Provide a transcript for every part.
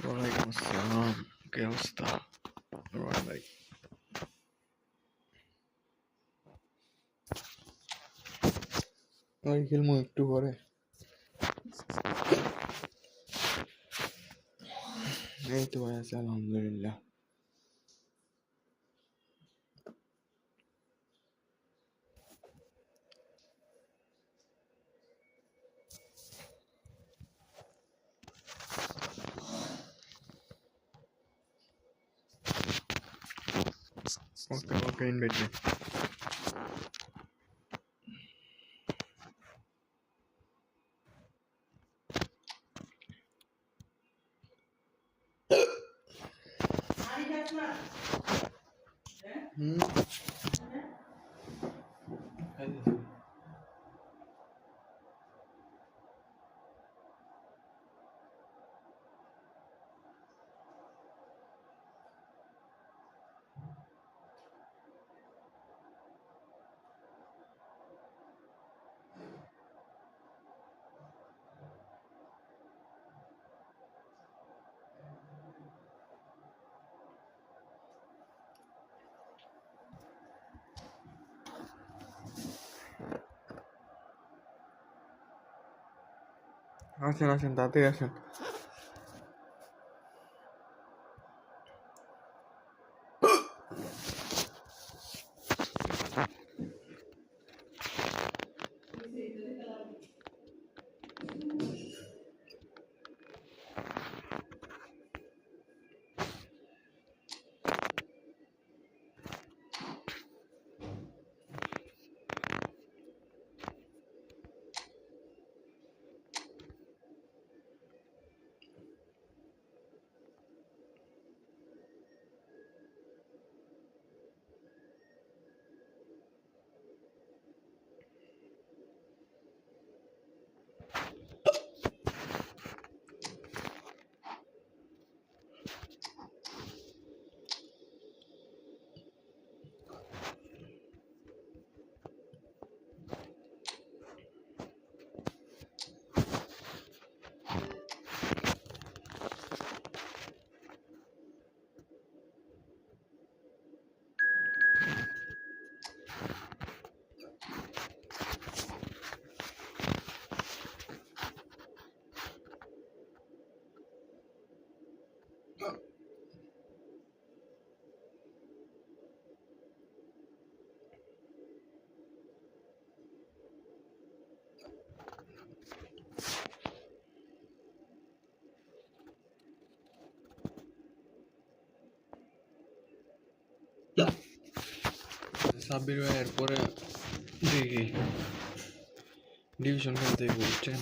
ওয়ালাইকুম আসসালাম, কি অবস্থা? রোহান ভাই, ওই খেলবো একটু পরে। এই তো ভাই আছে আলহামদুলিল্লাহ। ওকে ওকে, ইনভাইট দে। আসেন আসেন, তাড়াতাড়ি আসেন। সাব্বির ভাইয়ের পরে দেখি ডিভিশন খেলতে বুঝছেন।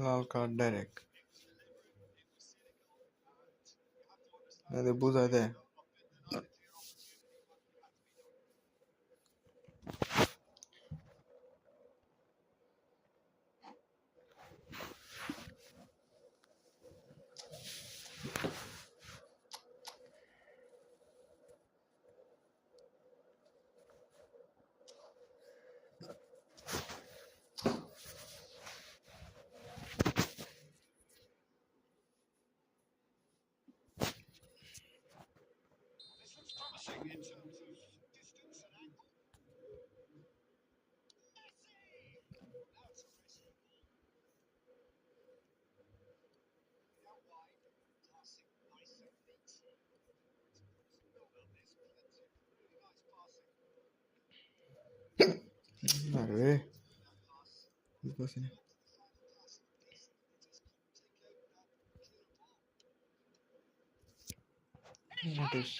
লাল কার্ড ডাইরেক্ট এদের বুঝাই দেয় আরে বুঝতেছি না। নোটিস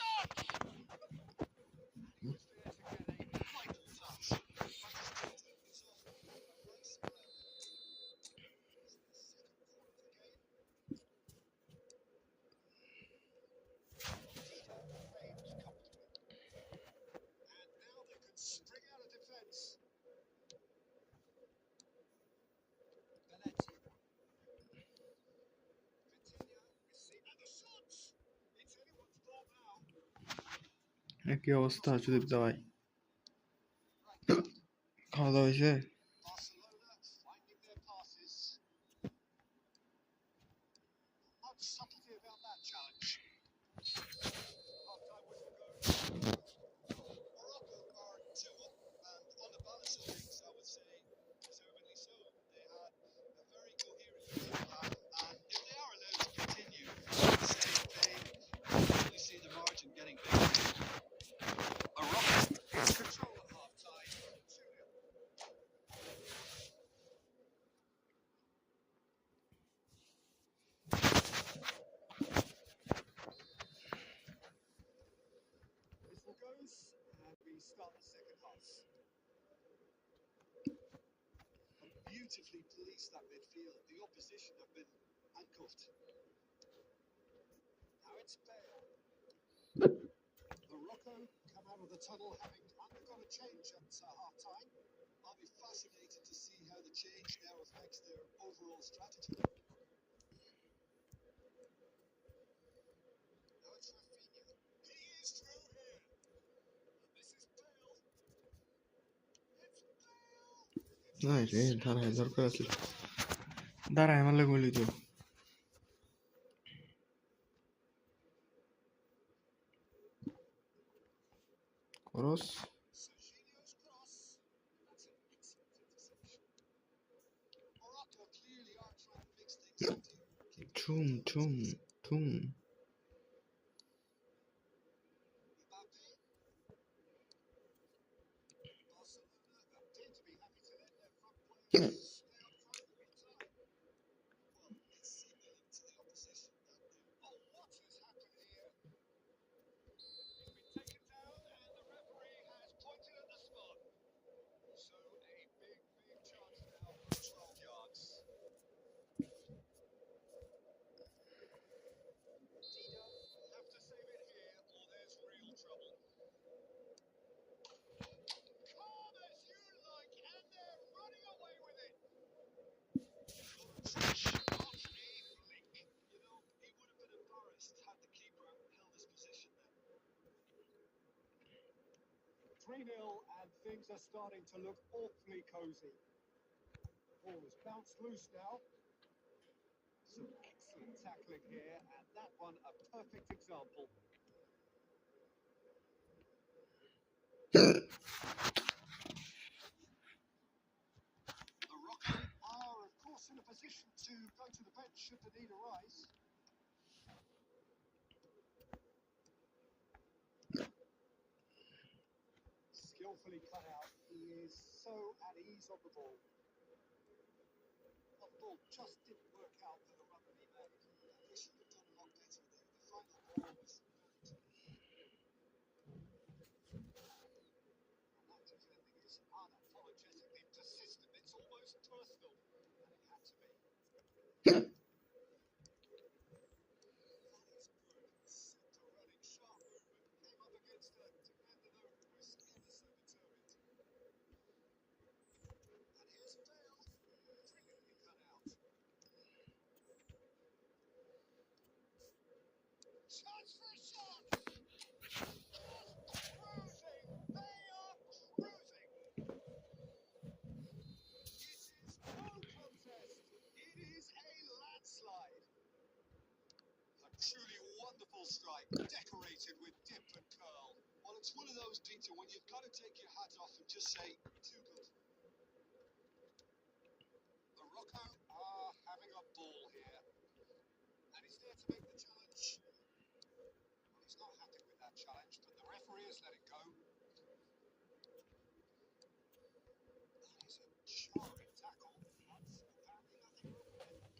কি অবস্থা সুদীপ দা ভাই? খাওয়া দাওয়া হয়েছে? নাই রে, দাঁড়ায় দরকার আছে। দাঁড়ায় আমার লাগে বলি তো খরচ ঠুম ঠুম ঠুম।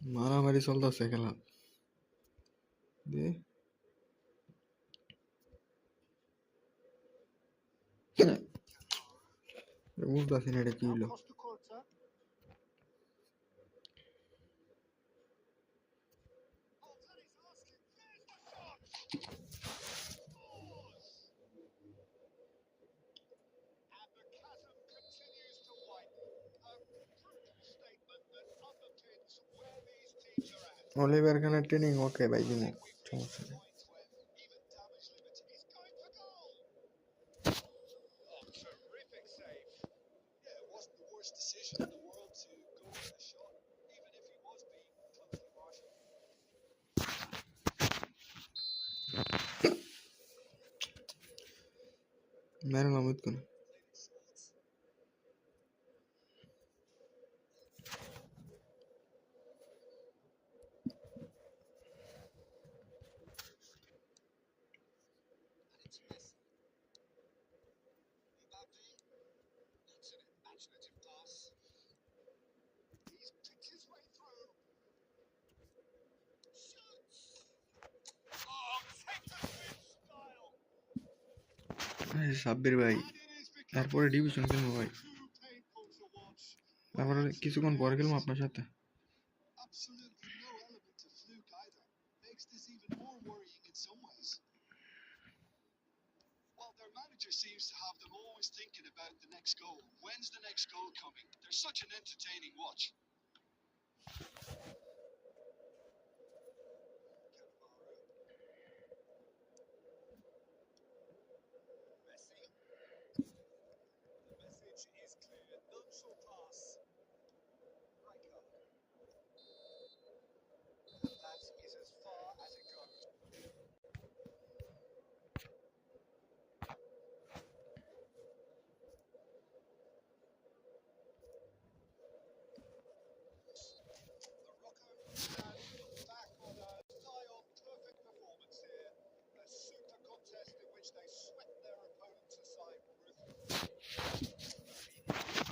মারামারি চলতেছে খেলা দে বুঝতেছি না এটা কি হইলো অলিভার খানের ট্রেনিং ওকে ভাই দিমু সমস্যা নেই মেরে লামুত কোন সাব্বির ভাই তারপরে ডিভিশন খেলবো ভাই তারপরে কিছুক্ষণ পরে খেলবো আপনার সাথে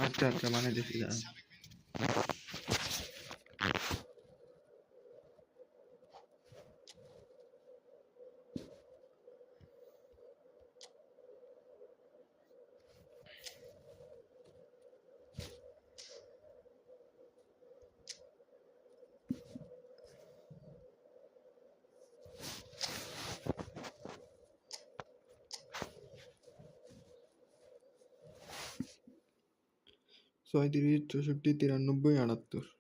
আচ্ছা আচ্ছা মানে দেখি দাঁড়ান ছয়ত্রিশ 64 93 78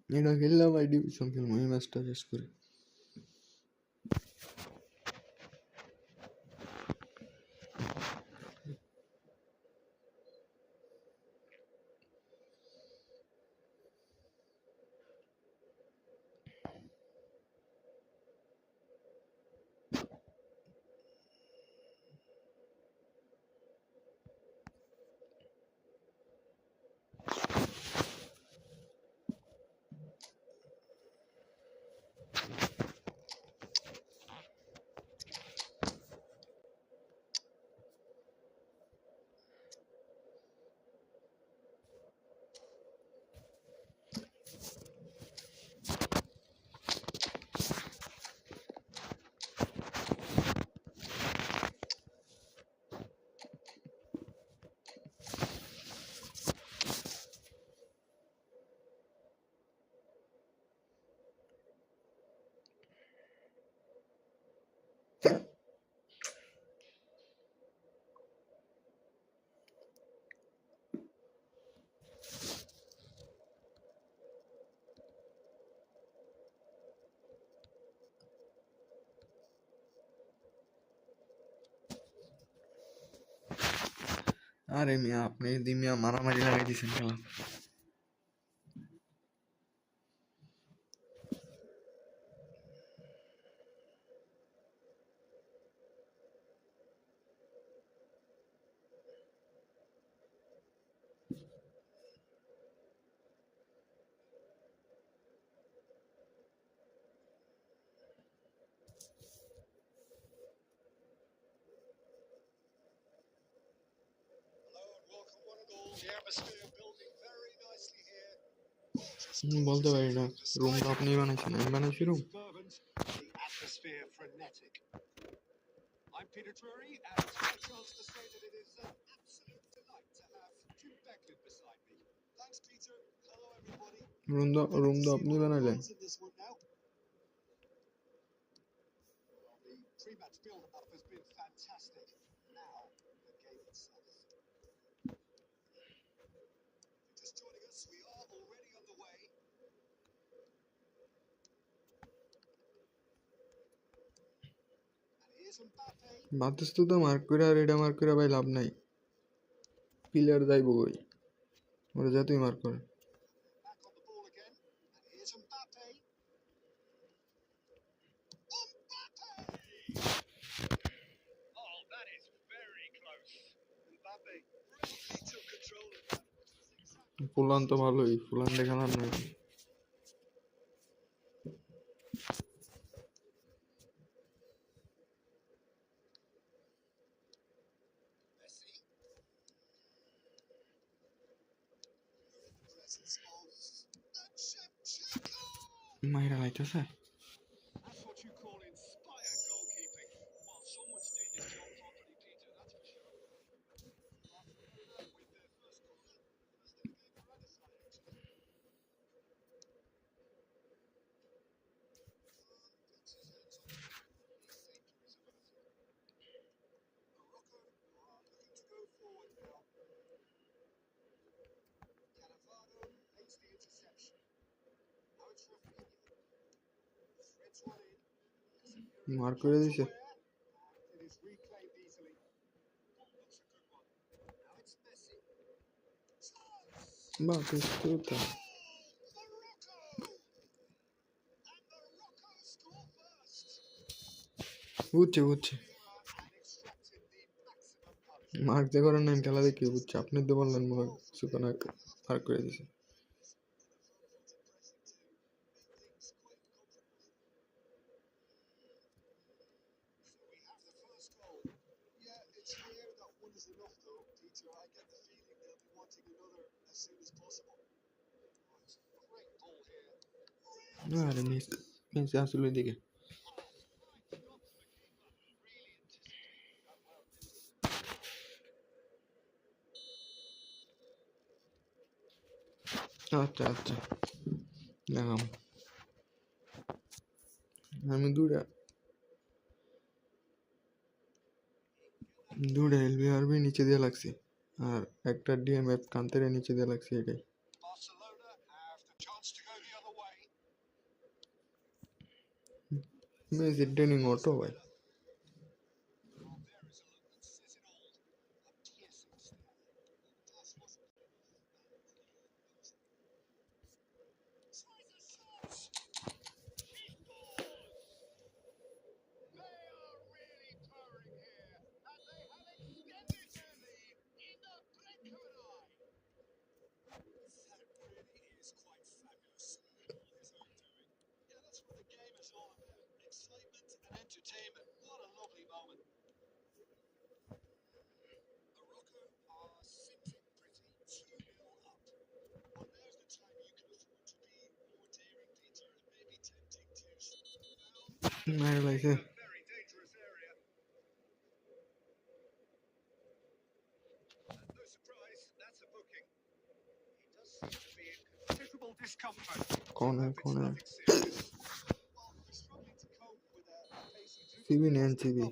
এটা খেললাম ভাই ডিভিশন খেলবো এই ম্যাচটা শেষ করে আরে মিয়া আপনি যদি মিয়া মারামারি লাগাই দিয়েছেন খেলা বলতে পারি না, রুম তো আপনি বানাইছেন, আমি বানাইছি রুম? রুম তো আপনি বানাইলেন। বাতাস তো মার্ক করে আর এটা মার্ক করে ভাই লাভ নাই, প্লেয়ার যাইব কই, ওরা যতই মার্ক করে। ফুলান তো ভালোই, ফুলান দেখা লাভ নাই। মাইরা লাইতেছে। মার্ক করে দিছে। বাতিস্তুতা বুঝছে বুঝছে, মার্ক যে করেন না, খেলা দেখি বুঝছে। আপনি তো বললেন মনে সুপার মার্ক করে দিছে। আরে মেসি আসলে দিকে আচ্ছা আচ্ছা দেখাম। আমি দুটা এলবিআরবি নিচে দিয়ে লাগছি, আর একটা ডিএমএফ কান্তের নিচে দিয়ে লাগছি, এটাই। মেসি ট্রেনিং অটো ভাই। মায়ের লাগছে। কনে সিবি নেন সিবি।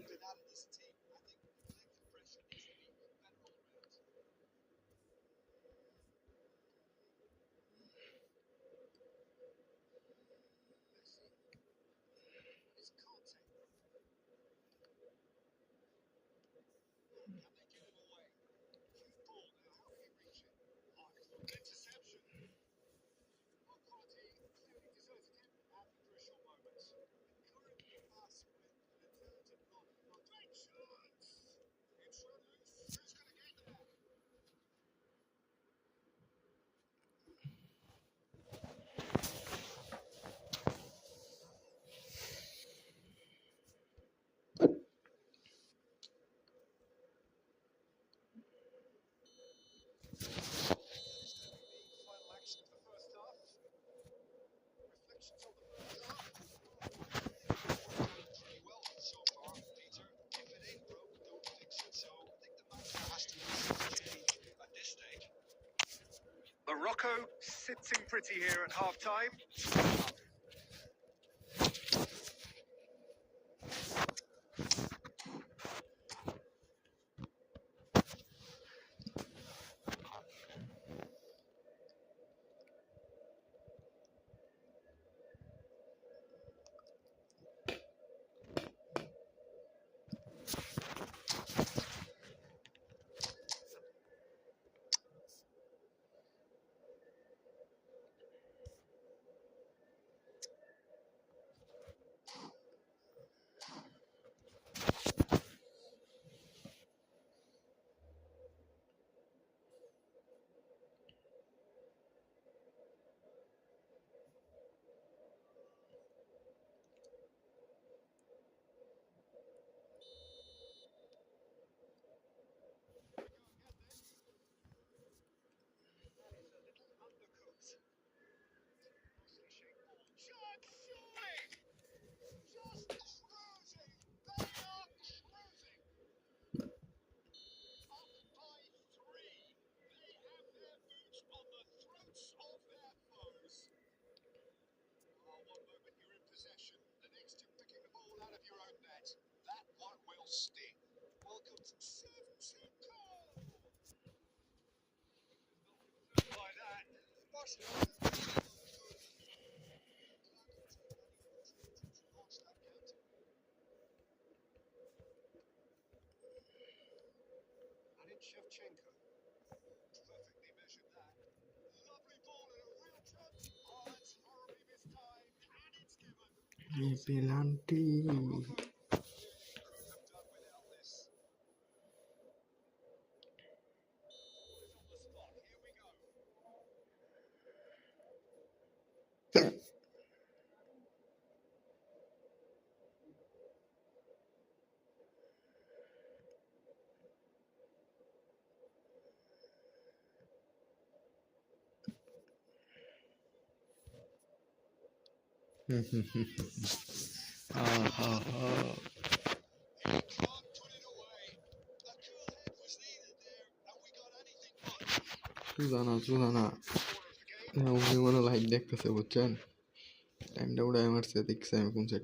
Morocco sitting pretty here at half time. Penalty. সুজানা উনি মনে লাইক দেখতেছে বুঝছেন টাইমটা উড়াই মারছে দেখছে আমি কোন side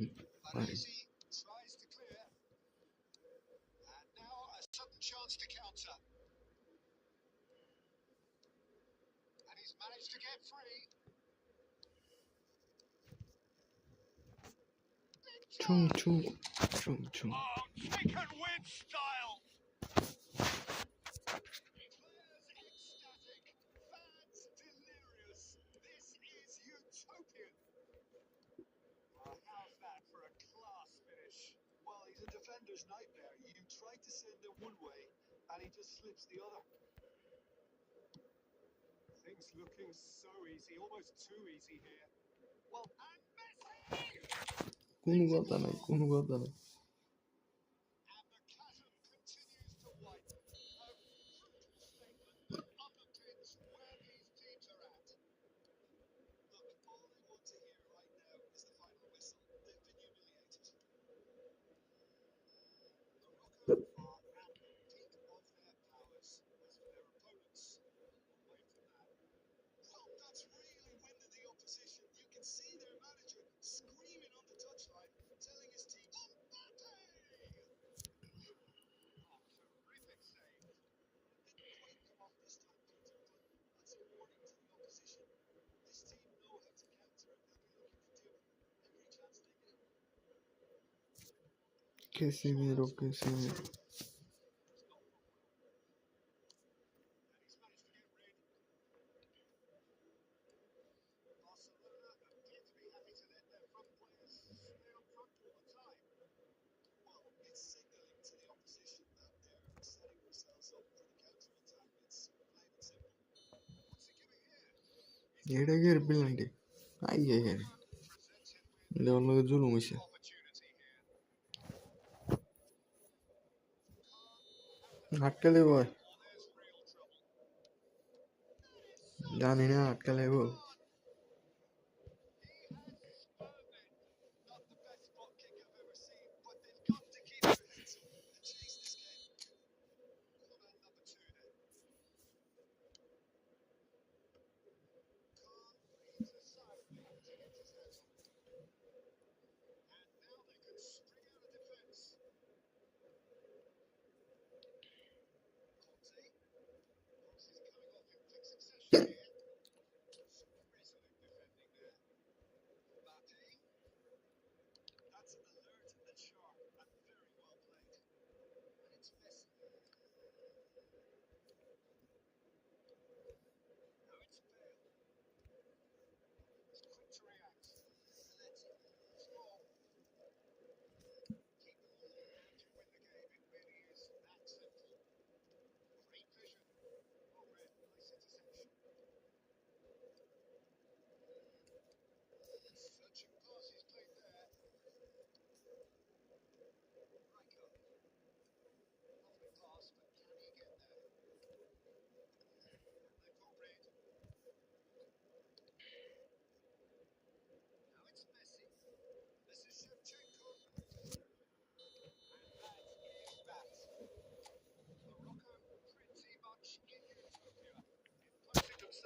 chung chung chung chung Nightmare. You try to send him one way and he just slips the other. Things looking so easy, almost too easy here. Well, and Messi! কোনো কথা নাই And the chasm continues to widen. A brutal statement that underpins where these teams are at. Look, all they want to hear right now is the final whistle. They've been humiliated. Morocco are at the peak of their powers. As for their opponents, away from that. Well, that's really winded the opposition. You can see their manager screaming on the touchline, telling his team, Mbappe! Oh, terrific save. Didn't quite come off this time, Peter, but that's a warning to the opposition. This team know how to counter and they'll be looking to do it every chance they get. Casemiro এটা কি এর penalty I এখানে দেওয়ার লগে জুলুম হইছে আটকালে বয় জানি না আটকালে গো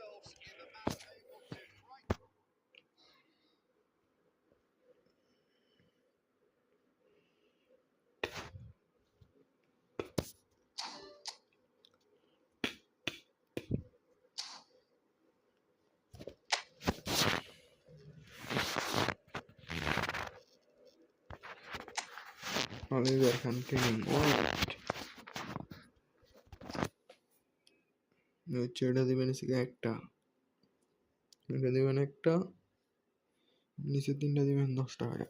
themselves in the match they wanted right. Oliver continuing. What? এটা দিবেন একটা, এটা দিবেন একটা, নিচে 3টা দিবেন 10 টাকা,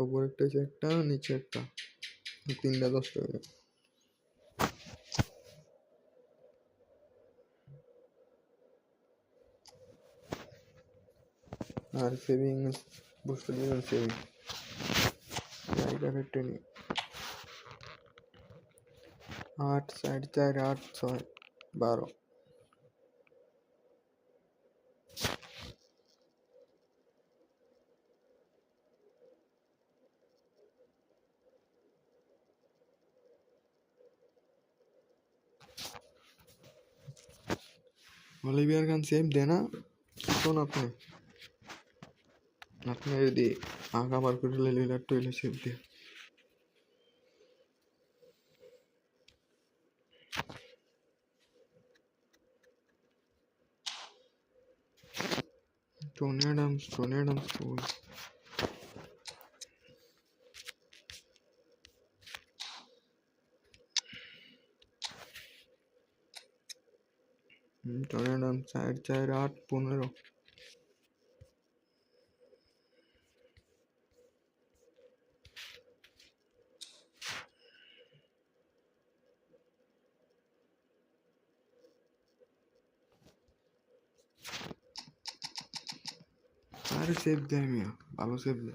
উপর একটা একটা, নিচে একটা, 3টা 10 টাকা। আর সেভিংস বুস্টার দিবেন সেভিং, জায়গাটা টেনে 8 4 4 8 6 12। অলিভিয়ার খান সেভ দে না, শোন আপনি যদি আগা বার করে লিলার টইলে সেভ দে। Tony Adams cool. Tony Adams 4 4 8 15। আরে সেভ দে মিয়া, ভালো সেভ দে।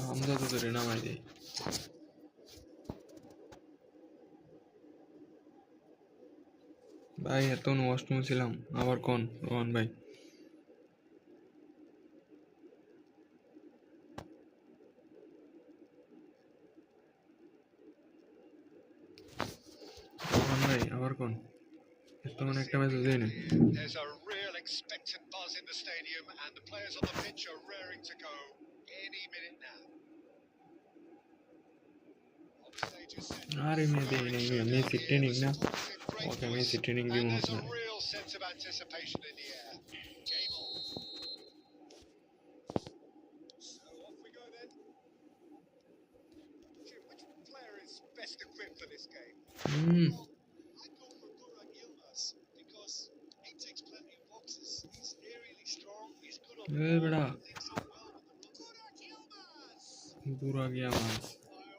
হামজা তো ধরে নামাই দেয়। ভাই এত ওয়াশরুমে ছিলাম, আবার কোন রোহান ভাই? রোহান ভাই আবার কোন? তখন একটা মেসেজ দেয় না। There's a real expectant buzz in the stadium and the players on the pitch are raring to go any minute now. On the stage is set. আরে মে দেই নাই, মেসি ট্রেনিং না, ওকে মেসি ট্রেনিং দিব And there's না। a real sense of anticipation in the air. Game on. best equipped for this game. Hmm. Well, I'd go for Burak Yilmaz because he ticks plenty of boxes. He's aerially strong, he's good on the A ball, बेटा links up well with the run. Burak Yilmaz! बुरा गया मास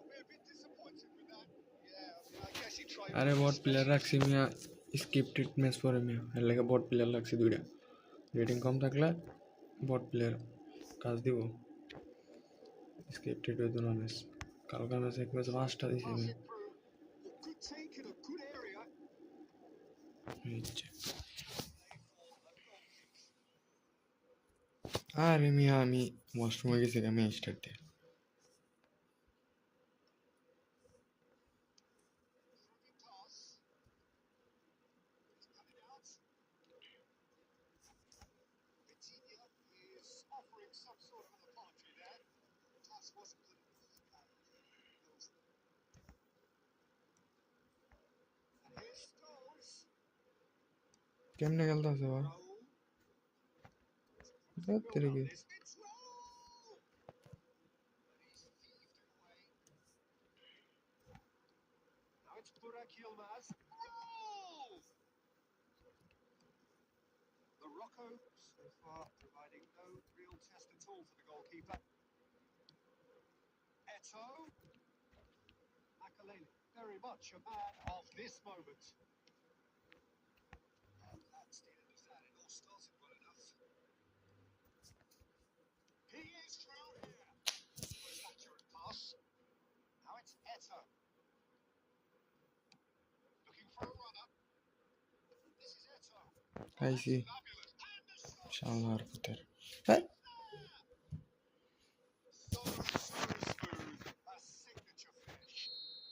We're a bit disappointed with that. Yeah, I mean, I guess he tried अरे to बहुत player রাখছি মিয়া skip treatments পরে মিয়া এর লাগে bot player রাখছি দুইটা রেটিং কম থাকলে বট প্লেয়ার কাজ দিব স্কিপ ট্রিট উইথ নলেজ কালকার ম্যাচ এক ম্যাচ পাঁচটা দিছি আমি passing through. Well, good take in a good area. আরে মিয়া আমি ওয়াশরুমে গেছি আমি স্টার্ট দিয়ে Pass. He's cut it out. Vitinha is offering some sort of an apology there. The pass wasn't good enough. And here goes. কেমনে খেলতেছে বা তেরে কি It's roll. And he's thieved it away. Now it's Burak Yilmaz. Roll. Morocco so far providing no real test at all for the goalkeeper. Eto. Makalele, very much a man of this moment. That's the end of that. It all started well enough. He is through here. Most accurate pass. Now it's Eto. Looking for a runner. This is Eto. খাইছি Fabulous. And the shot. শালার পুতের হ্যাঁ So smooth. A signature finish.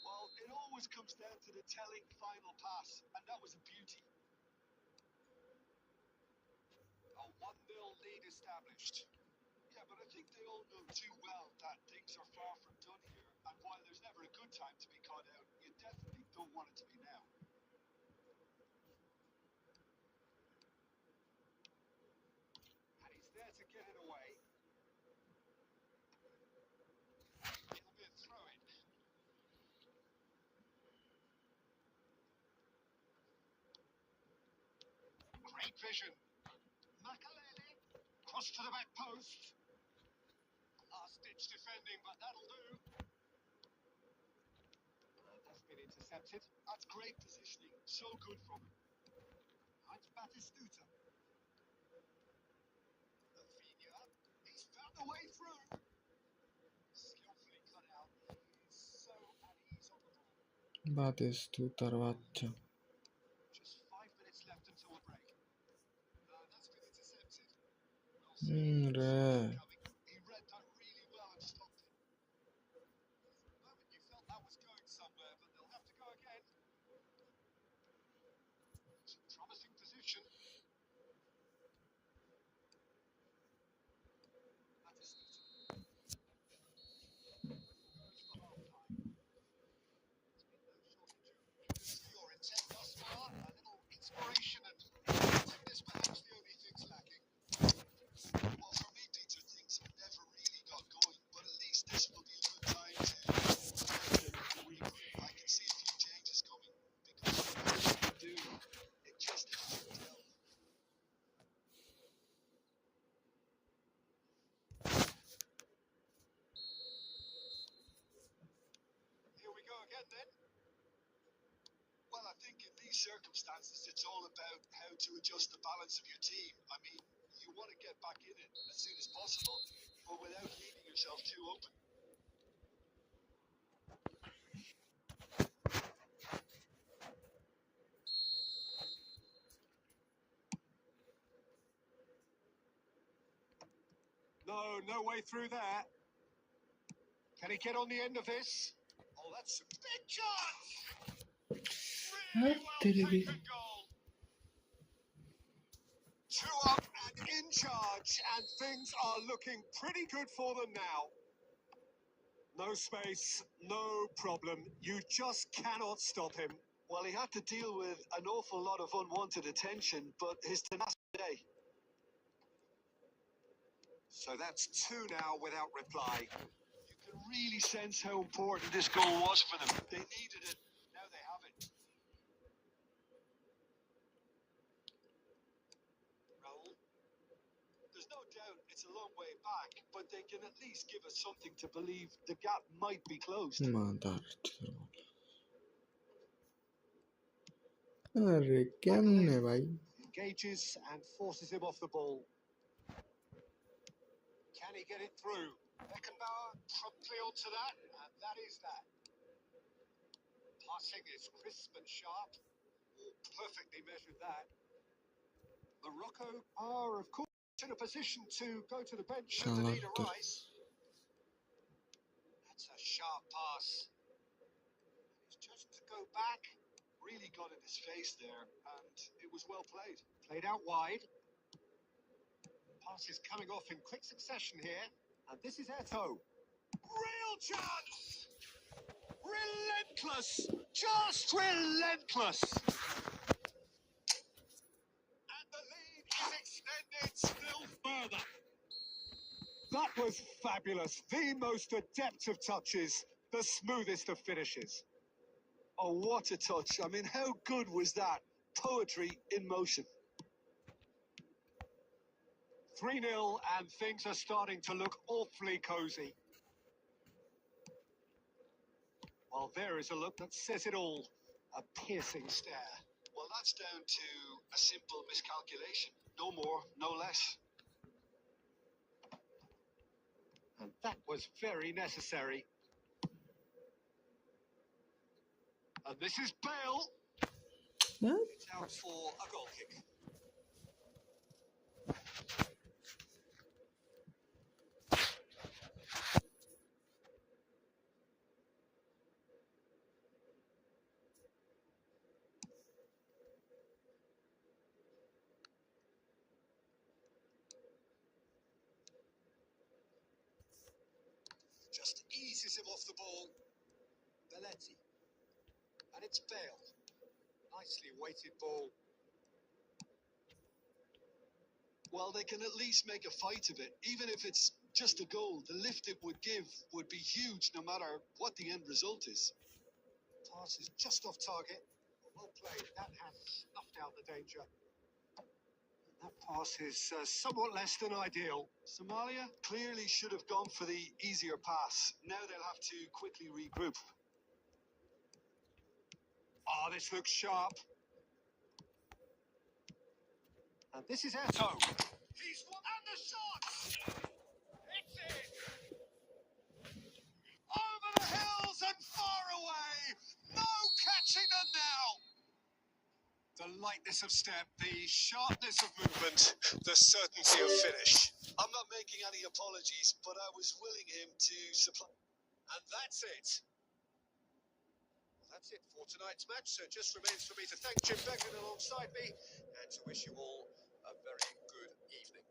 Well, it always comes down to the telling final pass, and that was a beauty. A 1-0 lead established. Yeah, but I think they all know too well that things are far from done here, and while there's never a good time to be caught out, you definitely don't want it to be now. And he's there to get it away. It'll be a throw-in. Great vision. Makalele, cross to the back post. Last-ditch defending, but that'll do. That's been intercepted. That's great positioning. So good from him. That's Batistuta. Rafinha. He's found a way through. Skillfully cut out. He's so at ease on the ball. বাতিস তুই তার বাচ্চা Just 5 minutes left until the break. That's been intercepted. Well, রে coming. He read that really well and stopped it. For a moment you felt that was going somewhere, but they'll have to go again. It's a promising position. Batistuta. Goes for half-time. There's been no shortage of kudos for your intent thus far. A little inspiration and creativeness, perhaps the only things lacking. Well, for me, Peter, things have never really got going, but at least this will be a good time to regroup. I can see a few changes coming because whatever they do, it just hasn't dealt. Here we go again then. Well, I think in these circumstances, it's all about how to adjust the balance of your team. I mean, you want to get back in it as soon as possible, but without leaving yourself too open. No way through there. Can he get on the end of this? Oh, that's a big chance! Really well taken goal. 2 up and in charge, and things are looking pretty good for them now. No space, no problem. You just cannot stop him. Well, he had to deal with an awful lot of unwanted attention, but his tenacity. So that's 2 now without reply. You can really really sense how important this goal was for them. They needed it. Now they have it. Raul. There's no doubt it's a long way back, but they can at least give us something to believe the gap might be closed. Mata. अरे केमने भाई Engages and forces him off the ball. Can he get it through? Beckenbauer promptly onto that, and that is that. Passing is crisp and sharp. Perfectly measured that. Morocco are, of course, in a position to go to the bench should the need arise. That's a sharp pass. It's just to go back. Really got in his face there, and it was well played. Played out wide. Pass is coming off in quick succession here, and this is Eto. Real chance! Relentless! Just relentless! And the lead is extended still further. That was fabulous. The most adept of touches, the smoothest of finishes. Oh, what a touch. I mean, how good was that? Poetry in motion. 3-0, and things are starting to look awfully cosy. Well, there is a look that says it all. A piercing stare. Well, that's down to a simple miscalculation. No more, no less. And that was very necessary. And this is Bale. It's out for a goal kick. Just eases him off the ball. Belletti. And it's Bale. Nicely weighted ball. Well, they can at least make a fight of it. Even if it's just a goal, the lift it would give would be huge no matter what the end result is. Pass is just off target. Well played. That has snuffed out the danger. That pass is somewhat less than ideal. Somalia clearly should have gone for the easier pass. Now they'll have to quickly regroup. Oh, this looks sharp. And this is Eto. He's and the shot! It's in! Over the hills and far away! No catching them now! The lightness of step, the sharpness of movement, the certainty of finish. I'm not making any apologies, but I was willing him to supply. And that's it. That's it for tonight's match. So it just remains for me to thank Jim Beglin alongside me and to wish you all a very good evening.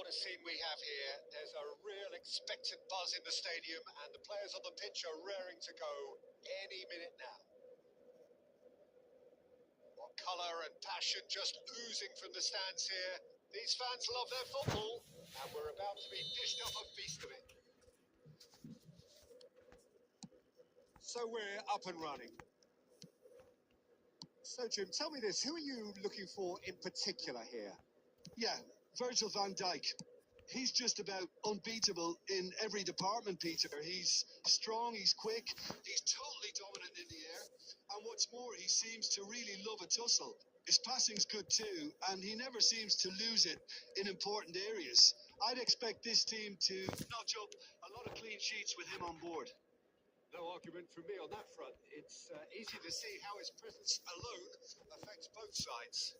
a scene we have here. There's a real expectant buzz in the stadium, and the players on the pitch are raring to go any minute now. What colour and passion just oozing from the stands here. These fans love their football, and we're about to be dished up a feast of it. So we're up and running. So, Jim, tell me this. Who are you looking for in particular here? Yeah, Virgil van Dijk. He's just about unbeatable in every department, Peter. He's strong, he's quick, he's totally dominant in the air. And what's more, he seems to really love a tussle. His passing's good too, and he never seems to lose it in important areas. I'd expect this team to notch up a lot of clean sheets with him on board. No argument from me on that front. It's easy to see how his presence alone affects both sides.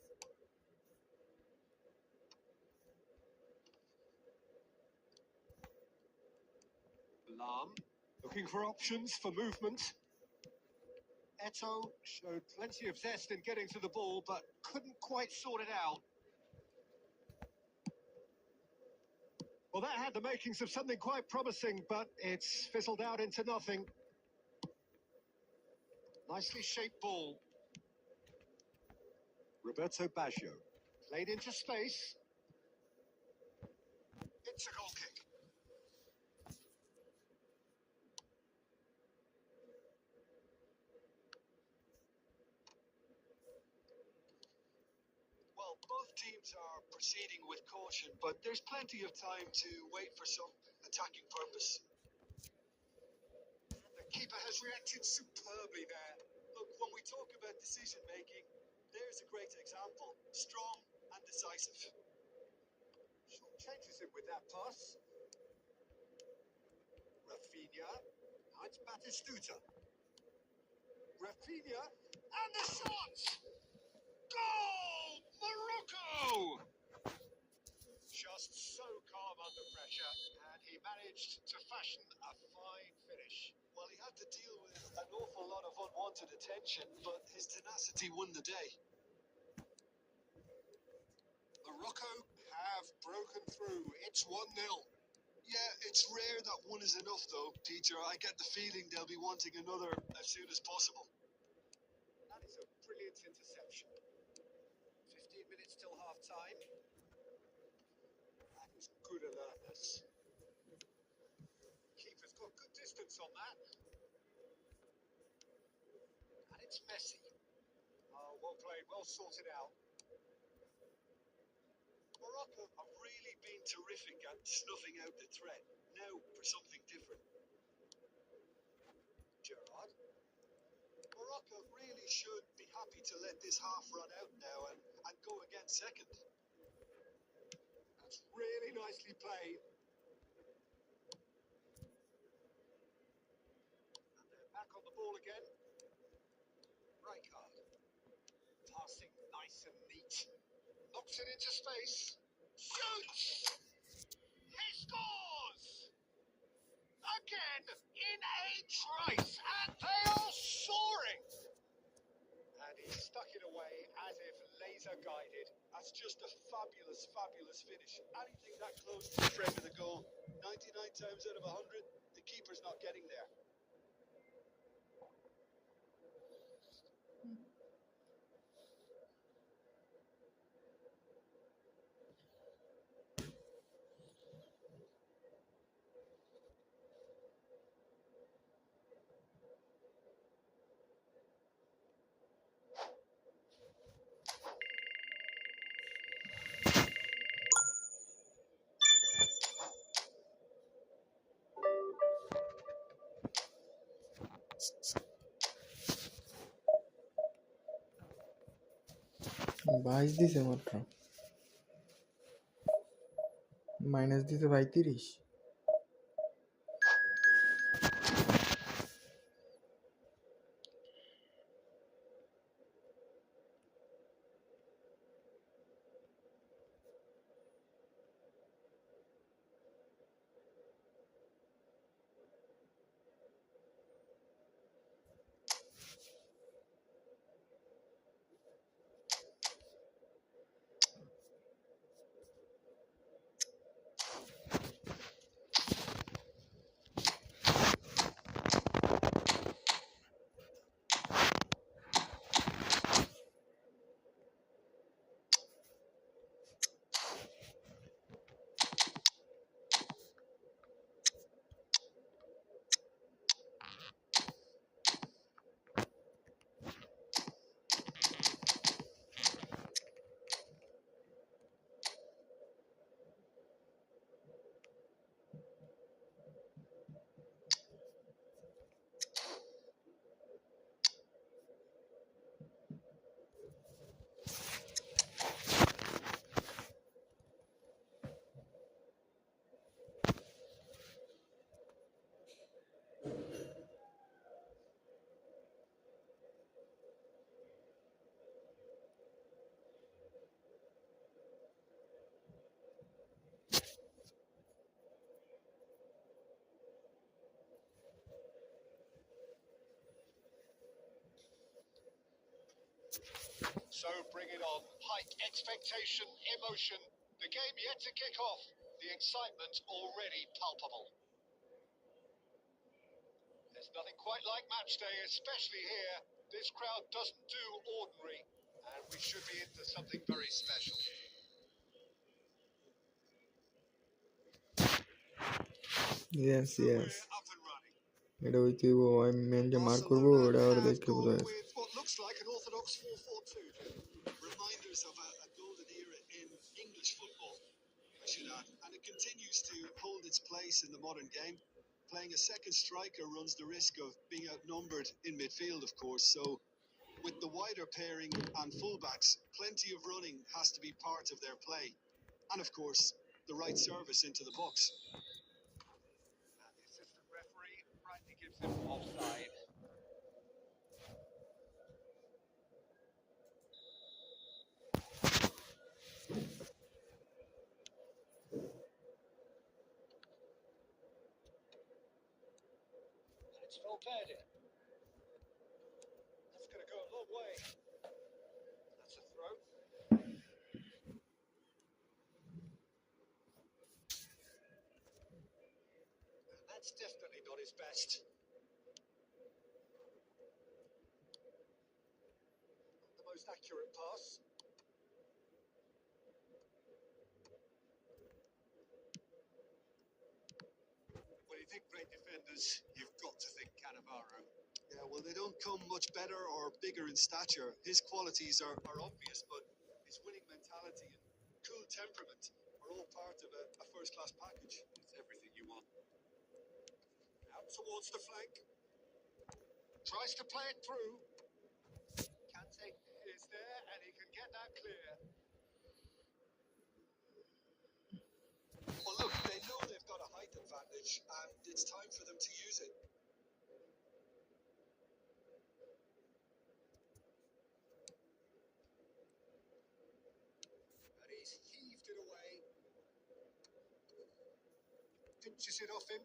Lam, looking for options for movement. Eto showed plenty of zest in getting to the ball, but couldn't quite sort it out. Well, that had the makings of something quite promising, but it's fizzled out into nothing. Nicely shaped ball. Roberto Baggio played into space. It's a goal kick. Well, both teams are proceeding with caution, but there's plenty of time to wait for some attacking purpose. The keeper has reacted superbly there. Look, when we talk about decision making, there's a great example. Strong and decisive. Short changes him with that pass. Rafinha. Now it's Batistuta. Rafinha. And the shot! Goal! Morocco! Just so calm under pressure, and he managed to fashion a fine finish. Well, he had to deal with an awful lot of unwanted attention, but his tenacity won the day. Morocco have broken through. It's 1-0. Yeah, it's rare that one is enough, though, Peter. I get the feeling they'll be wanting another as soon as possible. That is a brilliant interception. 15 minutes till half-time. That is good alertness. Keeper's got good distance on that. And it's Messi. Oh, well played, well sorted out. Morocco have really been terrific at snuffing out the threat. Now for something different. Gerrard. Morocco really should be happy to let this half run out now and go again second. That's really nicely played. And they're back on the ball again. Rijkaard. Passing nice and neat. Knocks it into space. Shoots! He scores! Again in a trice, and they are soaring! And he stuck it away as if laser guided. That's just a fabulous, fabulous finish. Anything that close to the frame of the goal, 99 times out of 100, the keeper's not getting there. বাইশ দিছে মাত্র, minus দিছে ৩২। So bring it on. Hike expectation, emotion. The game yet to kick off. The excitement already palpable. There's nothing quite like match day, especially here. This crowd doesn't do ordinary, and we should be into something very special. Yes, So yes. we're up and running. এটা হইতে আমি main যে mark করবো ওটা ওরা দেখে বোঝা গেছে With what looks like an orthodox 4-4-2. Reminders of a golden era in English football, I should add. And it continues to hold its place in the modern game. Playing a second striker runs the risk of being outnumbered in midfield, of course. So with the wider pairing and fullbacks, plenty of running has to be part of their play. And of course, the right service into the box. And the assistant referee rightly gives him offside. And it's Valverde. That's going to go a long way. That's a throw. And that's definitely not his best. The most accurate pass. When you think great defenders, you've got to think Cannavaro. Yeah, well, they don't come much better or bigger in stature. His qualities are obvious, but his winning mentality and cool temperament are all part of a first-class package. It's everything you want. Out towards the flank. Tries to play it through. Kante is there, and he can get that clear. Well, look, they know they've got a height advantage, and it's time for them to use it. And he's heaved it away. Pinches it off him.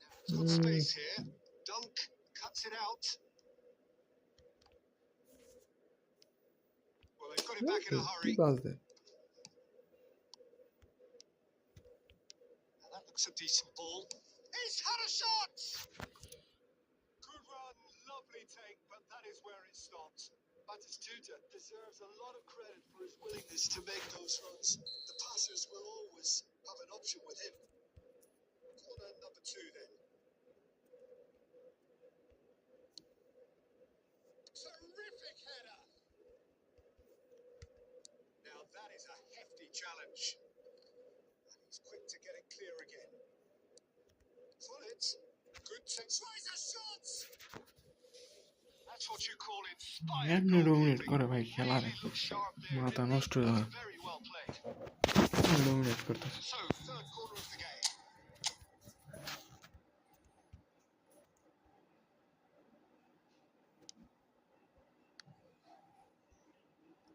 Now he's got space here. Dunk cuts it out. Well, they've got it back in a কি hurry. Pass দেয় And that looks a decent ball. He's had a shot! Good run, lovely take, but that is where it stopped. Batistuta deserves a lot of credit for his willingness to make those runs. The passers will always have an option with him. Corner number 2 then. Terrific header! Now that is a hefty challenge. And he's quick to get it clear again. Full it. Good take. Tries a shot! That's what you call inspired এমনি dominate goalkeeping. করে ভাই খেলারে Really looks sharp there, মাথা didn't নষ্ট he? হয়ে যায় Very well played. Dominate করতেছে So, third quarter of the game.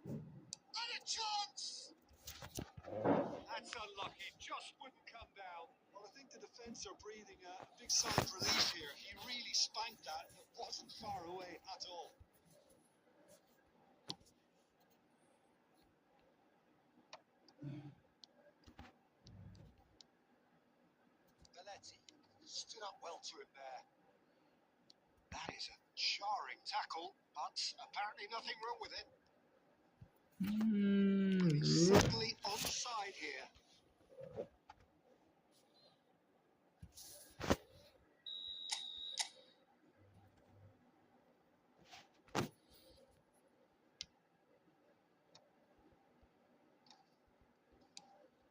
And a chance! That's unlucky, just wouldn't come down. Well, I think the defence are breathing a big sigh of relief here. He really spanked that. It wasn't far away at all. Belletti stood up well to it there. That is a jarring tackle, but apparently nothing wrong with it. He's certainly onside here.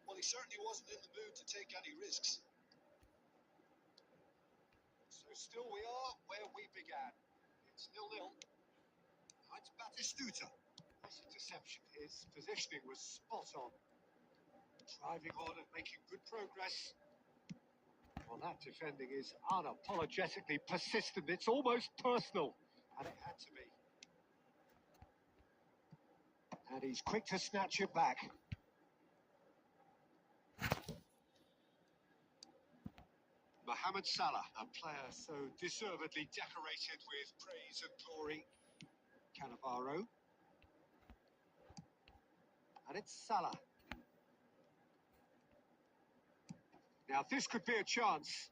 Well, he certainly wasn't in the mood to take any risks. So still we are where we began. It's 0-0. Now it's Batistuta. Nice interception. His positioning was spot on. Driving on and making good progress. Well, that defending is unapologetically persistent. It's almost personal. And it had to be. And he's quick to snatch it back. Mohamed Salah, a player so deservedly decorated with praise and glory. Cannavaro. And it's Salah. Now this could be a chance.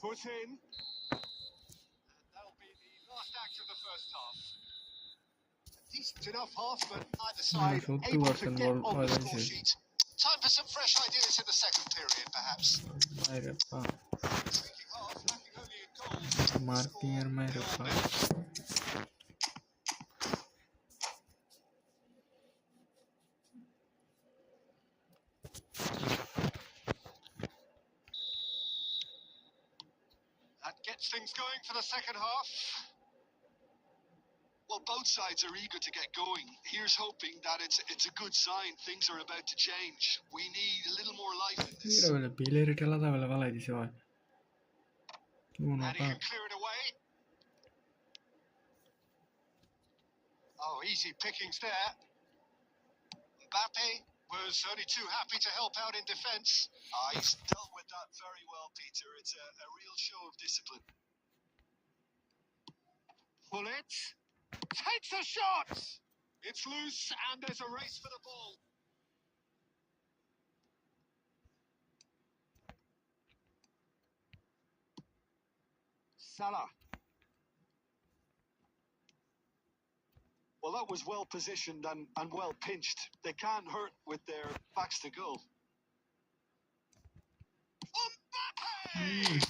Foot in. And that'll be the last act of the first half. A decent enough half, but either side able to get on the score sheet. Time for some fresh ideas in the second period, perhaps. Shrinking half, lacking only in goals. Marking my repa. That gets things going for the second half. Well, both sides are eager to get going. Here's hoping that it's a good sign. Things are about to change. We need a little more life in this. Mira vele pileri kelata vele valaiti se vai. And he can clear it away. Oh, easy pickings there. Mbappe was only too happy to help out in defence. He's dealt with that very well, Peter. It's a real show of discipline. Bullet takes a shot. It's loose and there's a race for the ball. Salah. Well, that was well positioned and well pinched. They can't hurt with their backs to goal. Mbappe!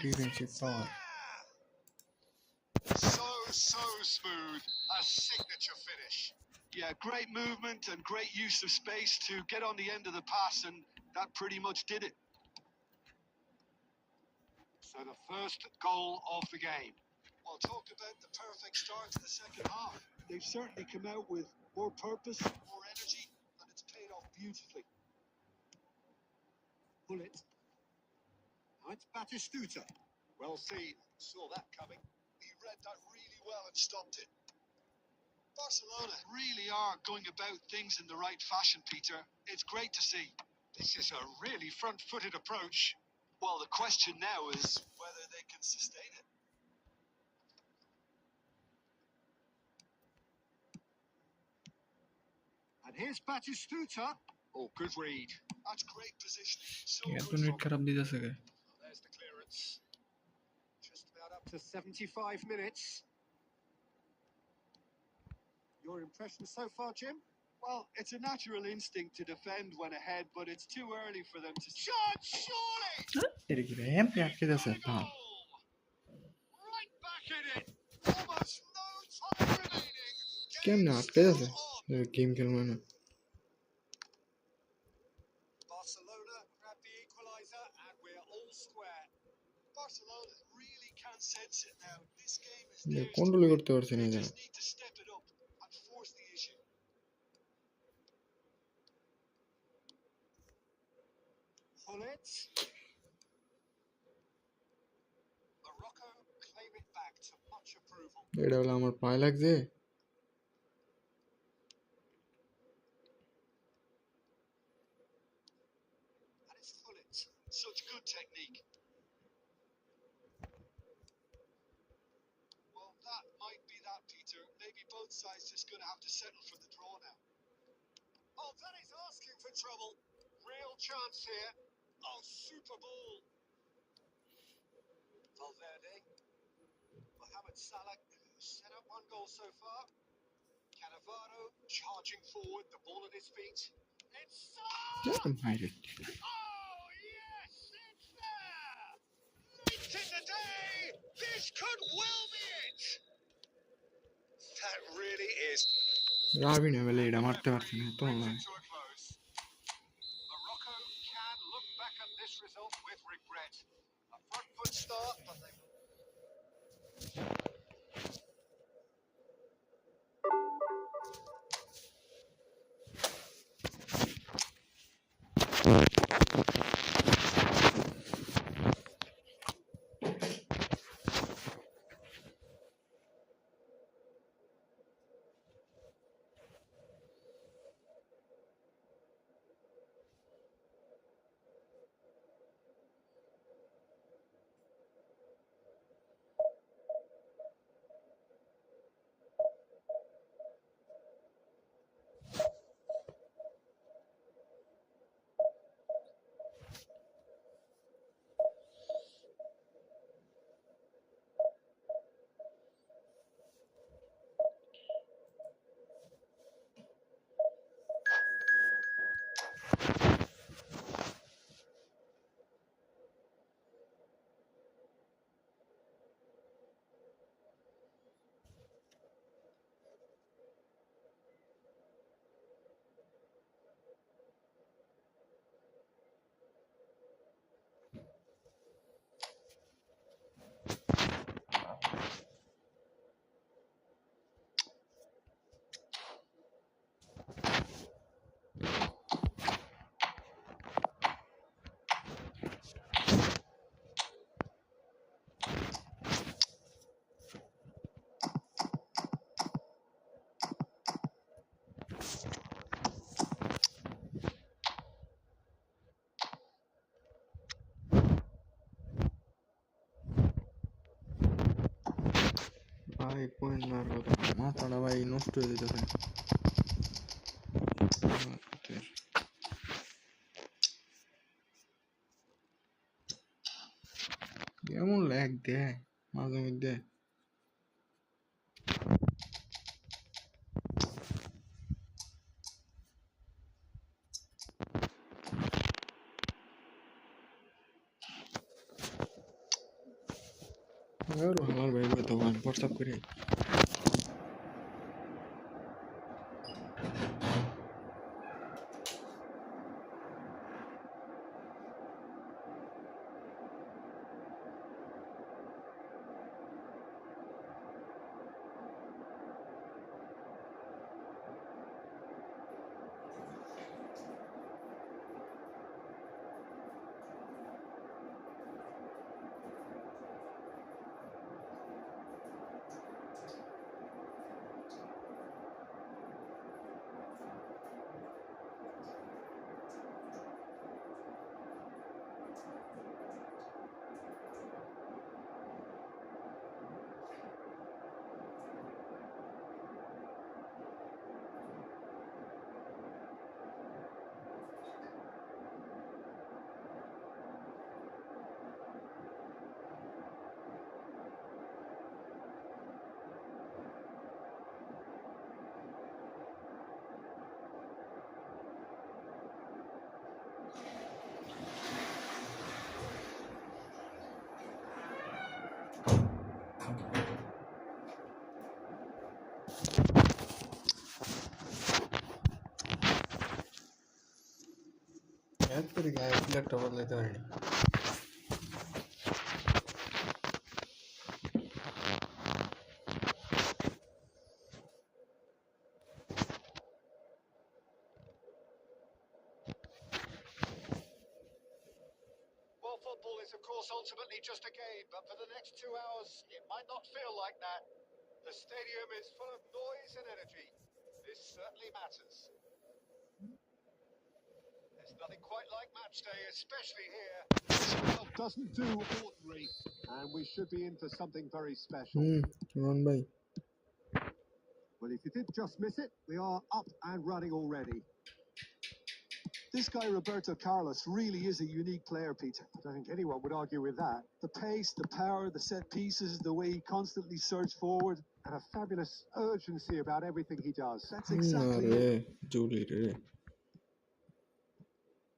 Defensive power. So smooth. A signature finish. Yeah, great movement and great use of space to get on the end of the pass, and that pretty much did it. So the first goal of the game. Well, talk about the perfect start to the second half. They've certainly come out with more purpose, more energy, and it's paid off beautifully. Bullet. Now it's Batistuta. Well seen. Saw that coming. He read that really well and stopped it. Barcelona really are going about things in the right fashion, Peter. It's great to see. This is a really front-footed approach. Well, the question now is whether they can sustain it. And here's Batistuta. Oh, good read. That's great positioning. So क्या good तो net from खराब दी जा सके. There's the clearance. Just about up to 75 minutes. Your impression so far, Jim? Well, it's a natural instinct to defend when ahead, but it's too early for them to... Shot, surely! तेरे की RAM पे आके दे सकता. Right back in it. Almost no time remaining. क्या ना आके दे सकता. Game खेलना ना. Barcelona grab the equaliser and we're all square. Barcelona really can sense it now. This game is ये theirs. कंट्रोल करते और से नहीं They जाना. just need to step it up and force the issue. Bullet. Morocco claim it back to much approval. ये double आमर 5 लाख से. And it's Bullet. Such good technique. Well, that might be that, Peter. Maybe both sides just going to have to settle for the draw now. Oh, that is asking for trouble. Real chance here. Oh, super ball. Valverde. Mohamed Salah set up one goal so far. Cannavaro charging forward, the ball at his feet. It's Salah! क्या तुम hide. Oh, yes, it's there! Late in the day, this could well be it. That really is. Ravi ने वेले इड़ा मारते मारते नहीं तो ना. To a close. Morocco can look back at this result with regret. A front foot start, but they ಮಾತಾಡ ಬಾಯಿ ಇನ್ನೊಷ್ಟು ಇದೆ ఏముంది ఎగ్గే మాసం ఇద్దే ఎవరు హలాల్ బయట పెడతావు వాట్సాప్ కరి ಯಾಕೆ ಎಫ್ಲೆಕ್ಟ್ ಅవ్వట్లేదు అండి Well, football is, of course, ultimately just a game, but for the next 2 hours, it might not feel like that. The stadium is full of noise and energy. This certainly matters. There's nothing quite like match day, especially here. Well, doesn't do ordinary, and we should be in for something very special. చూడండి bye Well, if you did just miss it, we are up and running already. This guy, Roberto Carlos, really is a unique player, Peter. I don't think anyone would argue with that. The pace, the power, the set pieces, the way he constantly surges forward. And a fabulous urgency about everything he does. That's exactly అరే it. Julie ray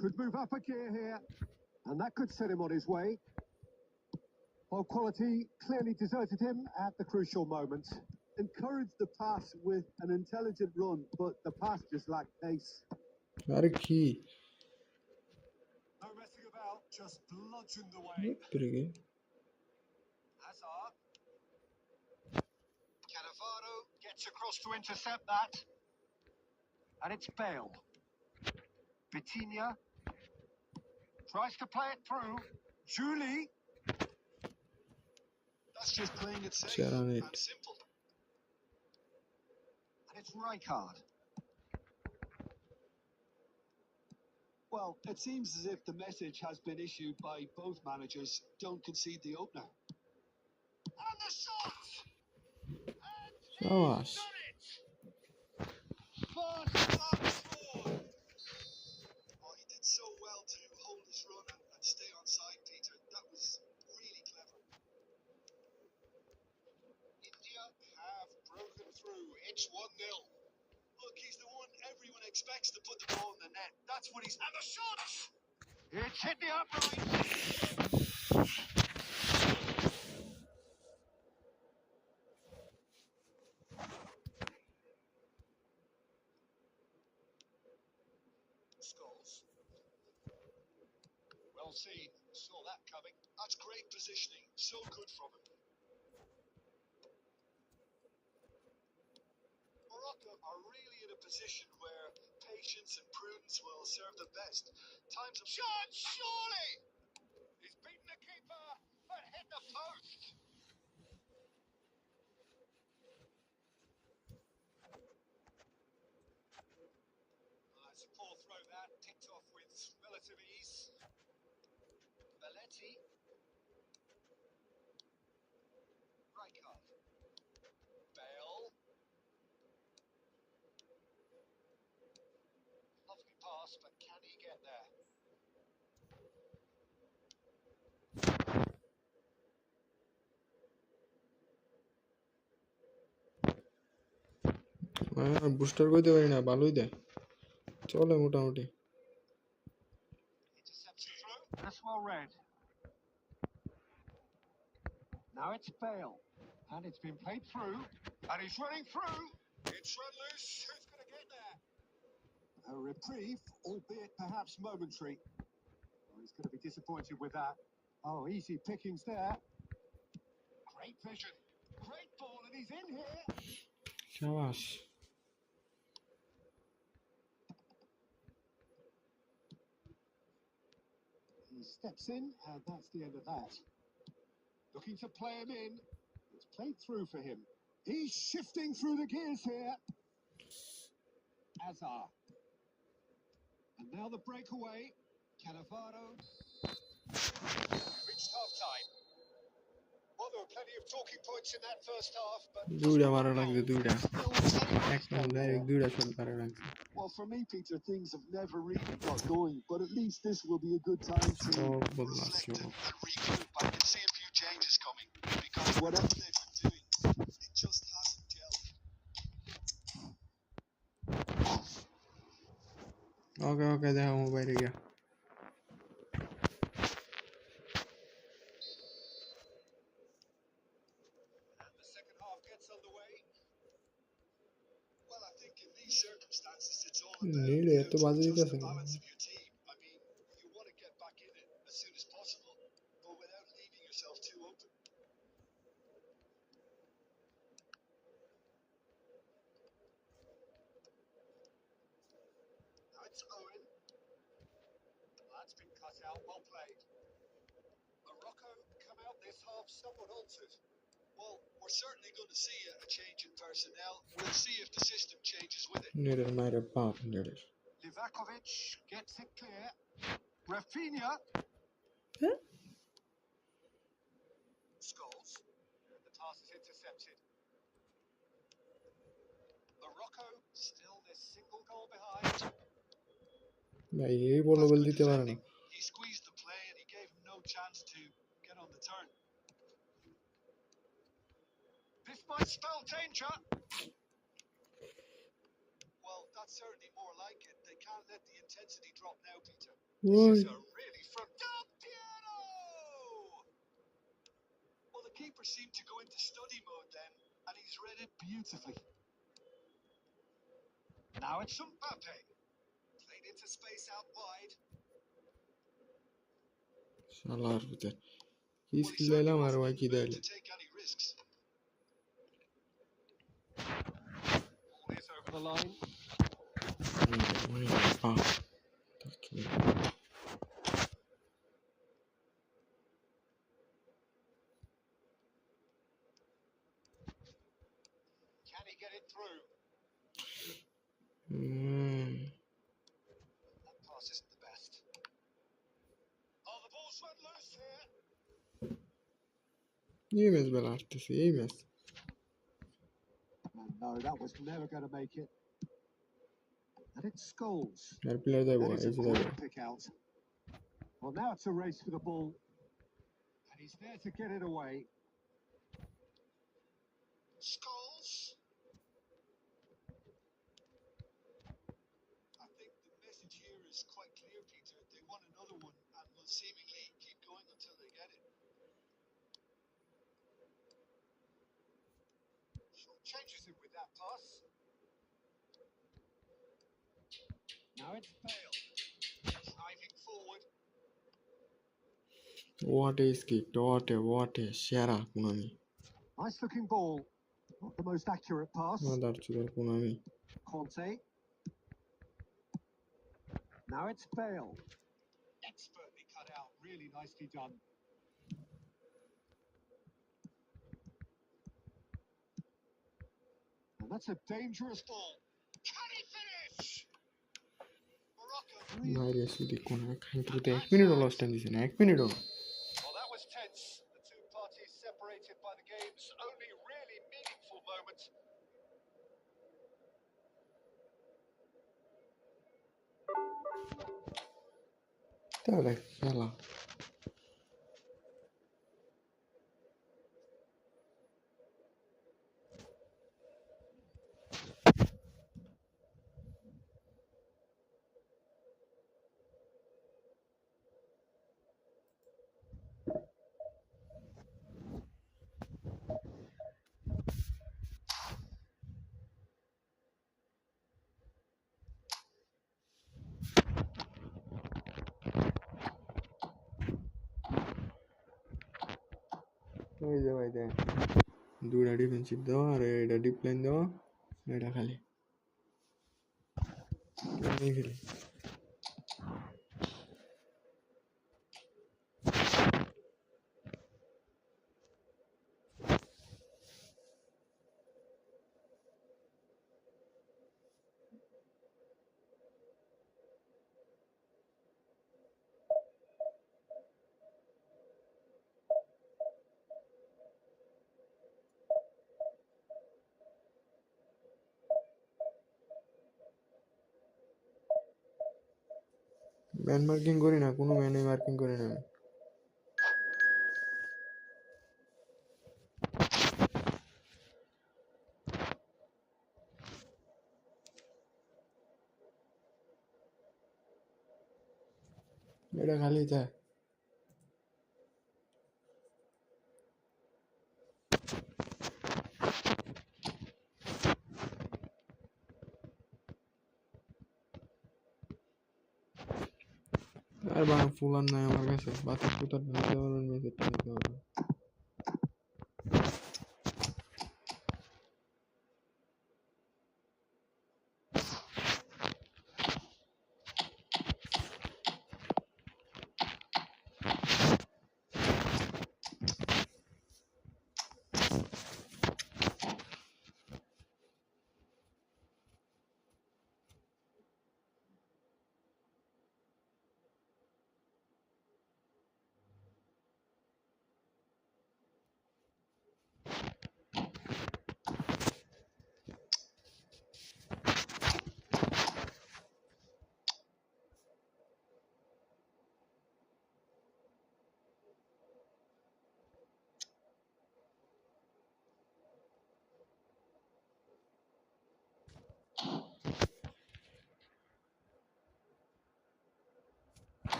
Could move up a gear here, and that could set him on his way. While quality clearly deserted him at the crucial moment. Encouraged the pass with an intelligent run, but the pass just lacked pace. అరే key No messing about, just bludgeoned away. తిరిగి Hazard. Cannavaro gets across to intercept that. And it's Bale. Vitinha tries to play it through. Julie. That's just playing it safe Share on it. and simple. And it's Rijkaard. Well, it seems as if the message has been issued by both managers. Don't concede the opener. And the shot! And Shabash. he's done it! First up scored! Oh, he did so well to hold his run and stay on side, Peter. That was really clever. India have broken through. It's 1-0. Look, he's the one everyone expects to put the ball in the net. That's what he's... And the shot! It's hit the upright. Skulls. Well seen. Saw that coming. That's great positioning. So good from him. Morocco are really in a position where patience and prudence will serve them best. Times of... Shot, surely! He's beaten the keeper, but hit the post. It's a poor throw that, ticked off with relative ease. Belletti. Rijkaard. Booster করতে পারি না, ভালোই দেয়, চলে মোটামুটি। Intercepted through. That's well read. Now it's Bale. And it's been played through. And he's running through. It's run loose. Who's going to get there? A reprieve, albeit perhaps momentary. Oh, he's going to be disappointed with that. Oh, easy pickings there. Great vision. Great ball, and he's in here. শাবাশ। He steps in, and that's the end of that. Looking to play him in. It's played through for him. He's shifting through the gears here. Azar. And now the breakaway. Cannavaro. Reached half time. Well, there were plenty of talking points in that first half, but দুইটা ভালো লাগছে, দুইটা still anybody's এক goal there. দুইটা shot ভালো লাগছে। Well, for me, Peter, things have never really got going, but at least this will be a good time to সব বদলাচ্ছে reflect and regroup. I can see a few changes coming because whatever they've been doing, it just hasn't gelled. ওকে ওকে, দেখা মোবাইলে গিয়া। And the second half gets underway. Well, I think in these circumstances, it's all about নীলে এত how to বাজে adjust দিতেছে the না। balance of your team. I mean, you want to get back in it as soon as possible, but without leaving yourself too open. Now it's Owen. That's been cut out. Well played. Morocco come out this half somewhat altered. Well, we're certainly going to see a change in personnel. We'll see if the system changes with it. নীলের মায়ের বাপ নীলের। Livakovic gets it clear. Rafinha. Scholes. And the pass is intercepted. Morocco still this single goal behind. ভাই এই বল That's ball good দিতে পারে না। defending. He squeezed the play and he gave him no chance to get on the turn. This might spell danger. Well, that's certainly more like it. They can't let the intensity drop now, Peter. ওই This is a really front. Del Piero! Well, the keeper seemed to go into study mode then, and he's read it beautifully. Now it's Mbappe. Played into space out wide. শালার ভিতর কি Well, he skill certainly দিলাম আর wasn't ভাই in কি the mood দিলে। to take any risks. Ball is over the line. মায়ের বাপ। Can he get it through? That pass isn't the best. Oh, the ball's run loose here. এই match বেলা আসতেছে, এই match No, that was never going to make it. And it's Scholes. আর player দেবো, That is এই a যে দেবো। great pick out. Well, now it's a race for the ball. And he's there to get it away. Scholes. I think the message here is quite clear, Peter. They want another one and will seemingly keep going until they get it. Changes him with that pass. Now it's Bale. Driving forward. What a skill, what a সেরা Konami. Nice looking ball. Not the most accurate pass. মাদার চুদার Konami. Conte. Now it's Bale. Expertly cut out. Really nicely done. And that's a dangerous ball. Can he finish? Morocco. ভাইরে সুদি কোন খাইতে 1 মিনিটও loss time দিছে না, 1 মিনিটও। Well, that was tense. The two parties separated by the game's only really meaningful moment. তাহলে খেলা ওই যে ভাই দেখ, দুটা ডিফেন্সিভ দাও আর এটা ডিপ লাইন দাও, এটা খালি এমনি খেলি। ম্যান মার্কিং করি না, কোনো ম্যানই মার্কিং করি না আমি। এটা খালি যায়। আর বা ফুলার নাই আমার কাছে, বাতাস ফুটার ঢালতে পারবেন, মেসেজটা নিতে পারবেন।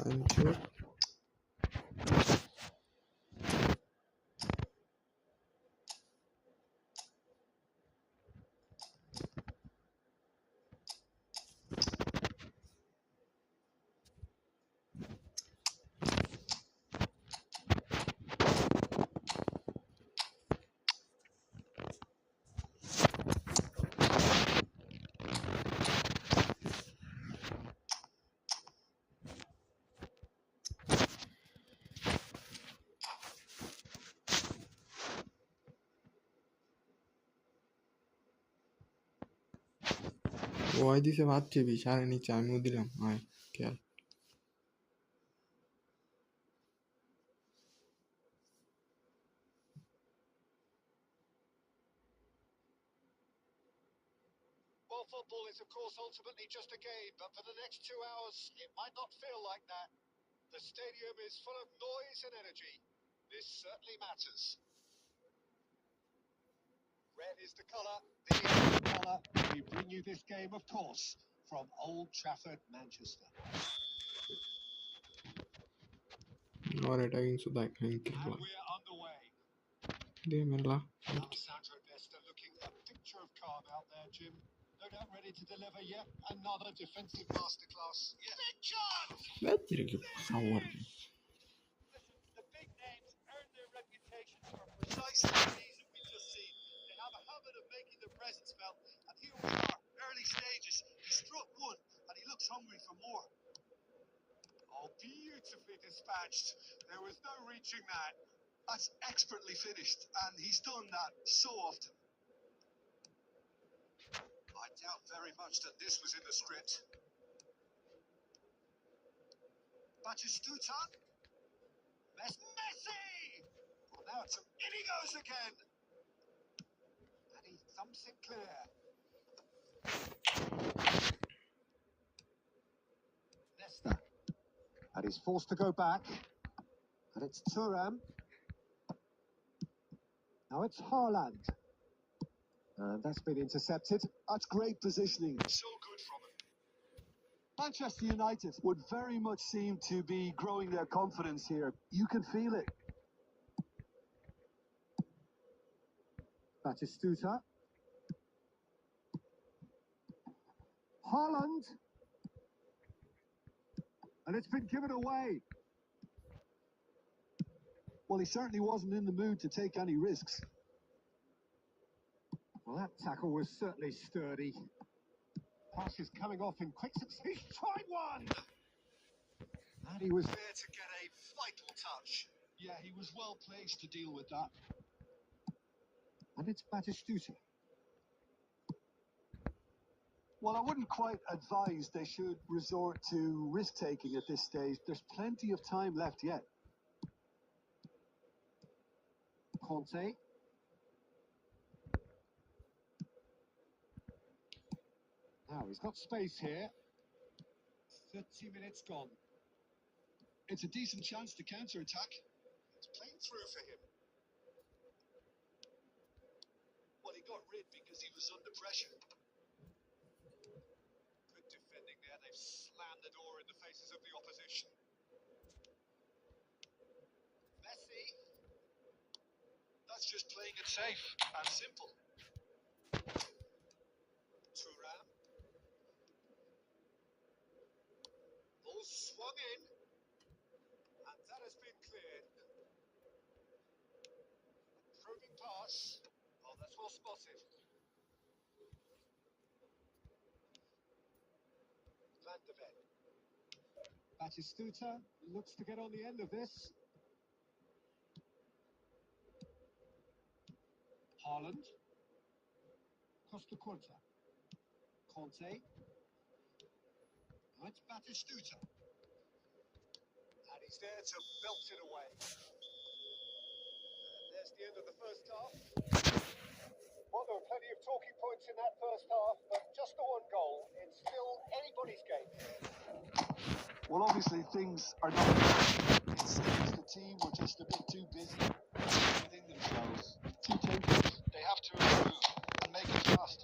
Bancho. ওই দিছে ভাত চেবি সারে নিচে, আমিও দিলাম। আয় খেয়াল। Well, football is, of course, ultimately just a game, but for the next 2 hours, it might not feel like that. The stadium is full of noise and energy. This certainly matters. Red is the colour, the colour. We bring you this game, of course, from Old Trafford, Manchester. और attacking सुधा हैंकिल And ला we're underway. दे मेला Sandro Besta looking a picture of calm out there, Jim. No doubt ready to deliver yet another defensive masterclass. Yeah. Big chance! बैठे के सावर Listen, the big names earn their reputation for precisely the reason we've just seen. They have a habit of making their presence felt, and here we are, early stages. He struck one, and he looks hungry for more. Oh, beautifully dispatched. There was no reaching that. That's expertly finished, and he's done that so often. I doubt very much that this was in the script. Batistuta. Messi! Well, now it's in he goes again. And he thumps it clear. Nesta. And he's forced to go back. And it's Thuram. Now it's Haaland. And that's been intercepted. That's great positioning. So good from him. Manchester United would very much seem to be growing their confidence here. You can feel it. Batistuta. Haaland. And it's been given away. Well, he certainly wasn't in the mood to take any risks. Well, that tackle was certainly sturdy. Pass is coming off in quick succession. He's tried one! And he was there to get a vital touch. Yeah, he was well placed to deal with that. And it's Batistuta. Well, I wouldn't quite advise they should resort to risk-taking at this stage. There's plenty of time left yet. Conte. Now he's got space here. 30 minutes gone. It's a decent chance to counter-attack. It's playing through for him. Well, he got rid because he was under pressure. Good defending there. They've slammed the door in the faces of the opposition. Messi. That's just playing it safe and simple. Thuram. Ball swung in. And that has been cleared. Probing pass. Oh, that's well spotted. Van de Ven. Batistuta looks to get on the end of this. Haaland. Costa Curta. Conte. Now it's Batistuta. And he's there to belt it away. And there's the end of the first half. Well, there were plenty of talking points in that first half, but just the one goal. It's still anybody's game. Well, obviously things are not. It seems the team were just a bit too busy within themselves. Too tempted. They have to improve and make it fast.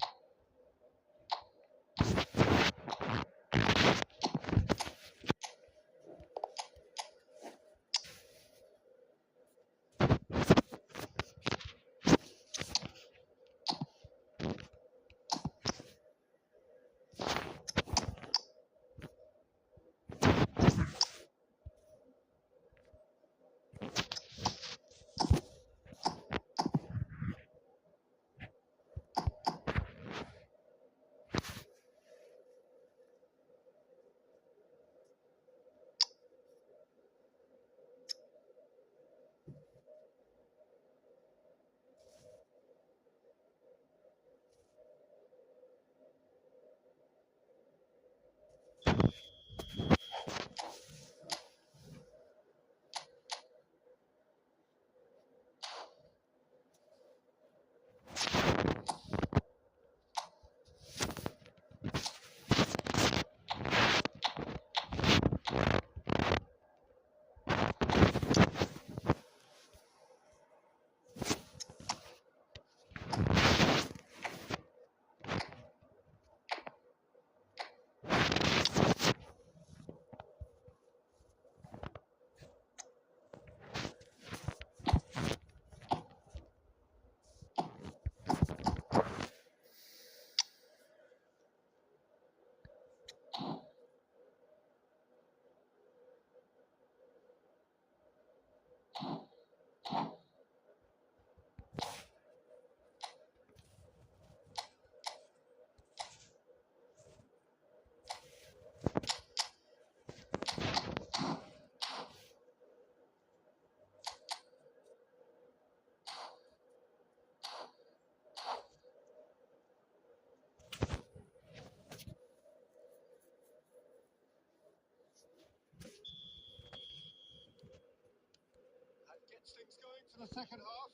Things going for the second half.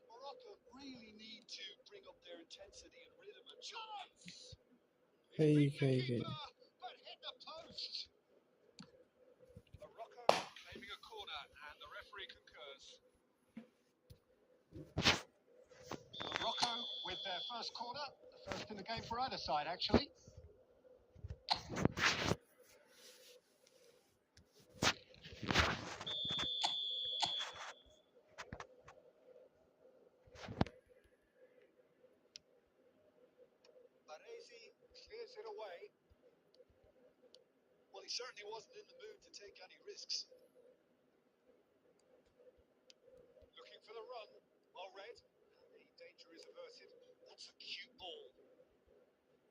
Morocco really need to bring up their intensity and rhythm and Chance! Hey, Beat the hey, keeper, hey. but hit the post. Morocco claiming a corner, and the referee concurs. Morocco with their first corner, the first in the game for either side, actually. Baresi Puts it away. Well, he certainly wasn't in the mood to take any risks. Looking for the run. Well read. And the danger is averted. That's a cute ball.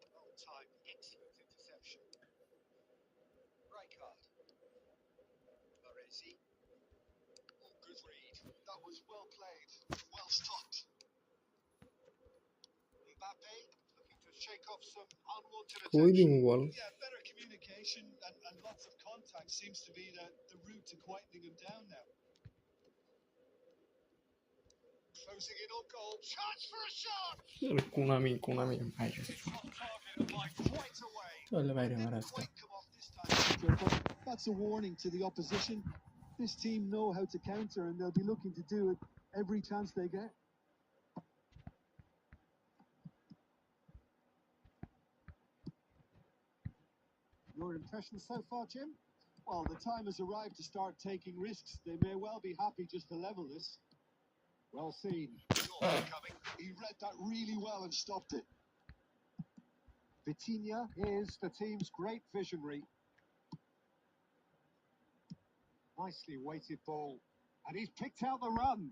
Well timed. Excellent interception. Rijkaard. Baresi. Oh, good read. That was well played, well stopped. Mbappe looking to shake off some unwanted कोई दी attention. ball. Yeah, better communication and lots of contact seems to be the route to quietening him down now. Closing in on goal. Chance for a shot. Konami भाई It's off target and by quite a way. चल भाई हमारा Didn't quite come off this time, Peter, but that's a warning to the opposition. This team know how to counter, and they'll be looking to do it every chance they get. Your impression so far, Jim? Well, the time has arrived to start taking risks. They may well be happy just to level this. Well seen. Coming. He read that really well and stopped it. Vitinha is the team's great visionary. Nicely weighted ball. And he's picked out the run.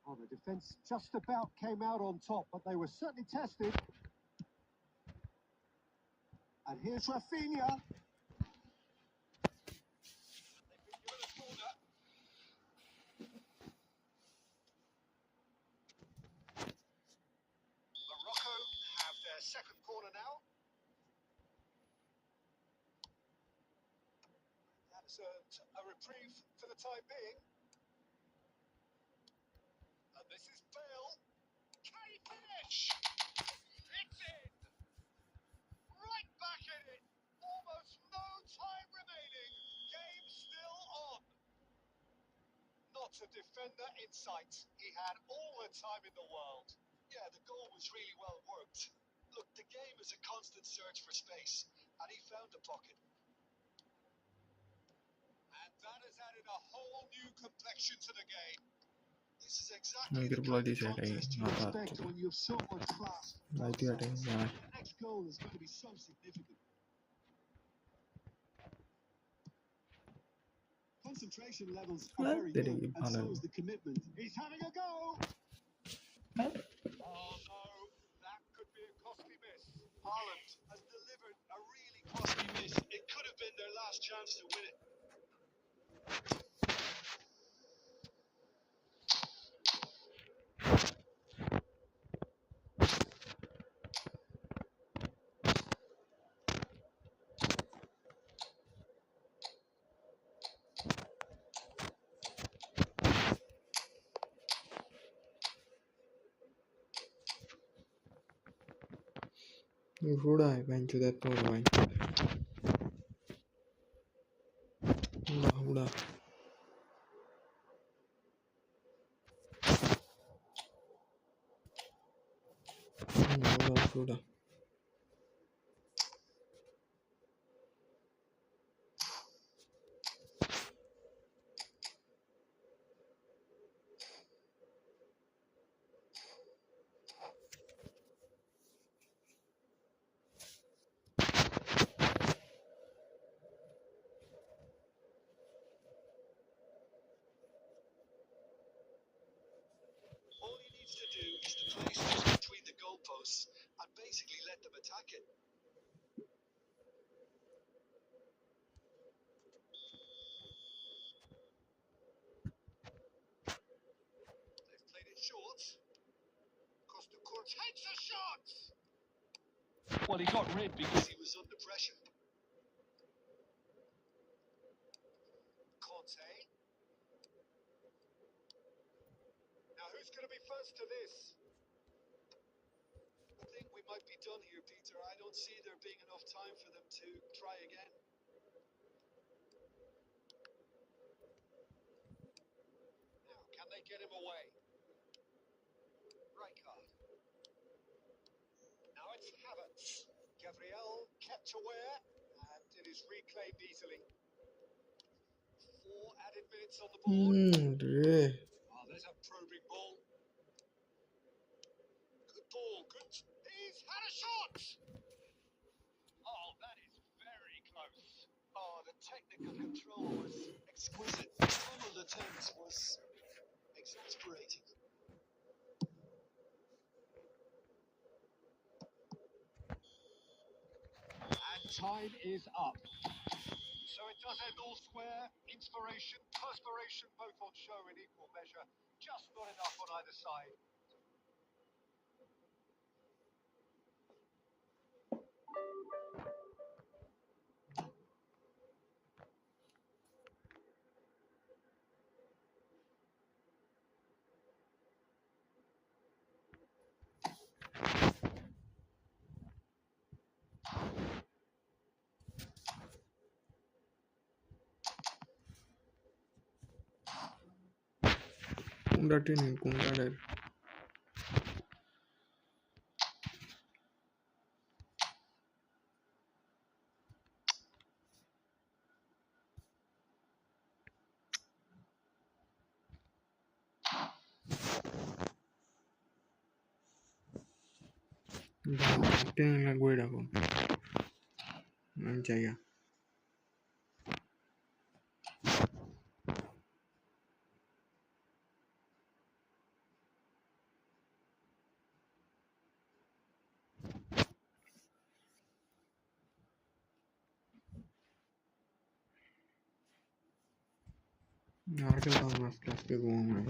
Oh, the defence just about came out on top, but they were certainly tested. And here's Rafinha. They've been given a corner. Morocco have their second corner now. That is a reprieve for the time being. And this is Bale. Can he finish? It's in. Right back in it. Almost no time remaining. Game still on. Not a defender in sight. He had all the time in the world. Yeah, the goal was really well worked. Look, the game is a constant search for space, and he found a pocket. And that has added a whole new complexion to the game. This is exactly फिर the बोला kind the of set है contest you माता expect when you have so much class. भाई तो अटे यार The next goal is going to be so significant. Concentration levels are very तेरे good, की and so भाला is the commitment. He's having a go. Oh no, that could be a costly miss. Haaland has delivered a really costly miss. It could have been their last chance to win it. ये फूड़ा है bench उधर तो भाई फूड़ा फूड़ा All he needs to do is to place this between the goalposts and basically let them attack it. They've played it short. Costa takes a shot. Well, he got rid because he was under pressure. Conte. Now who's going to be first to this? I think we might be done here, Peter. I don't see there being enough time for them to try again. Now, can they get him away? Rijkaard. Now it's Havertz. Gabriel kept aware, and it is reclaimed easily. 4 added minutes on the board. रे Oh, there's a probing ball. a shot! Oh, that is very close. Oh, the technical control was exquisite. The tunneled attempt was exasperating. And time is up. So it does end all square. Inspiration, perspiration, both on show in equal measure. Just not enough on either side. কোনটা টেনে কোনটা ডের টেনে লাগবে এরকম জায়গা আর খেলতাম না আস্তে আস্তে ঘুমানো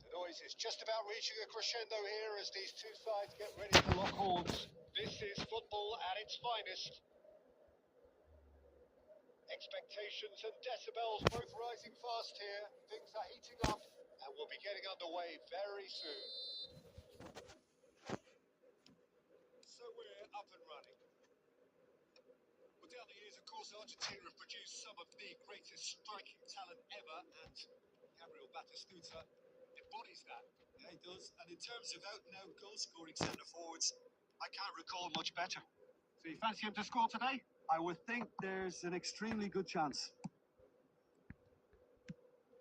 The noise is just about reaching a crescendo here as these two sides get ready to lock horns. This is football at its finest. Expectations and decibels both rising fast here. Things are heating up and we'll be getting underway very soon. So we're up and running. Well, down the years, of course, Argentina have produced some of the greatest striking talent ever, and Gabriel Batistuta embodies that. Yeah, he does. And in terms of out-and-out goal-scoring centre-forwards, I can't recall much better. So you fancy him to score today? I would think there's an extremely good chance.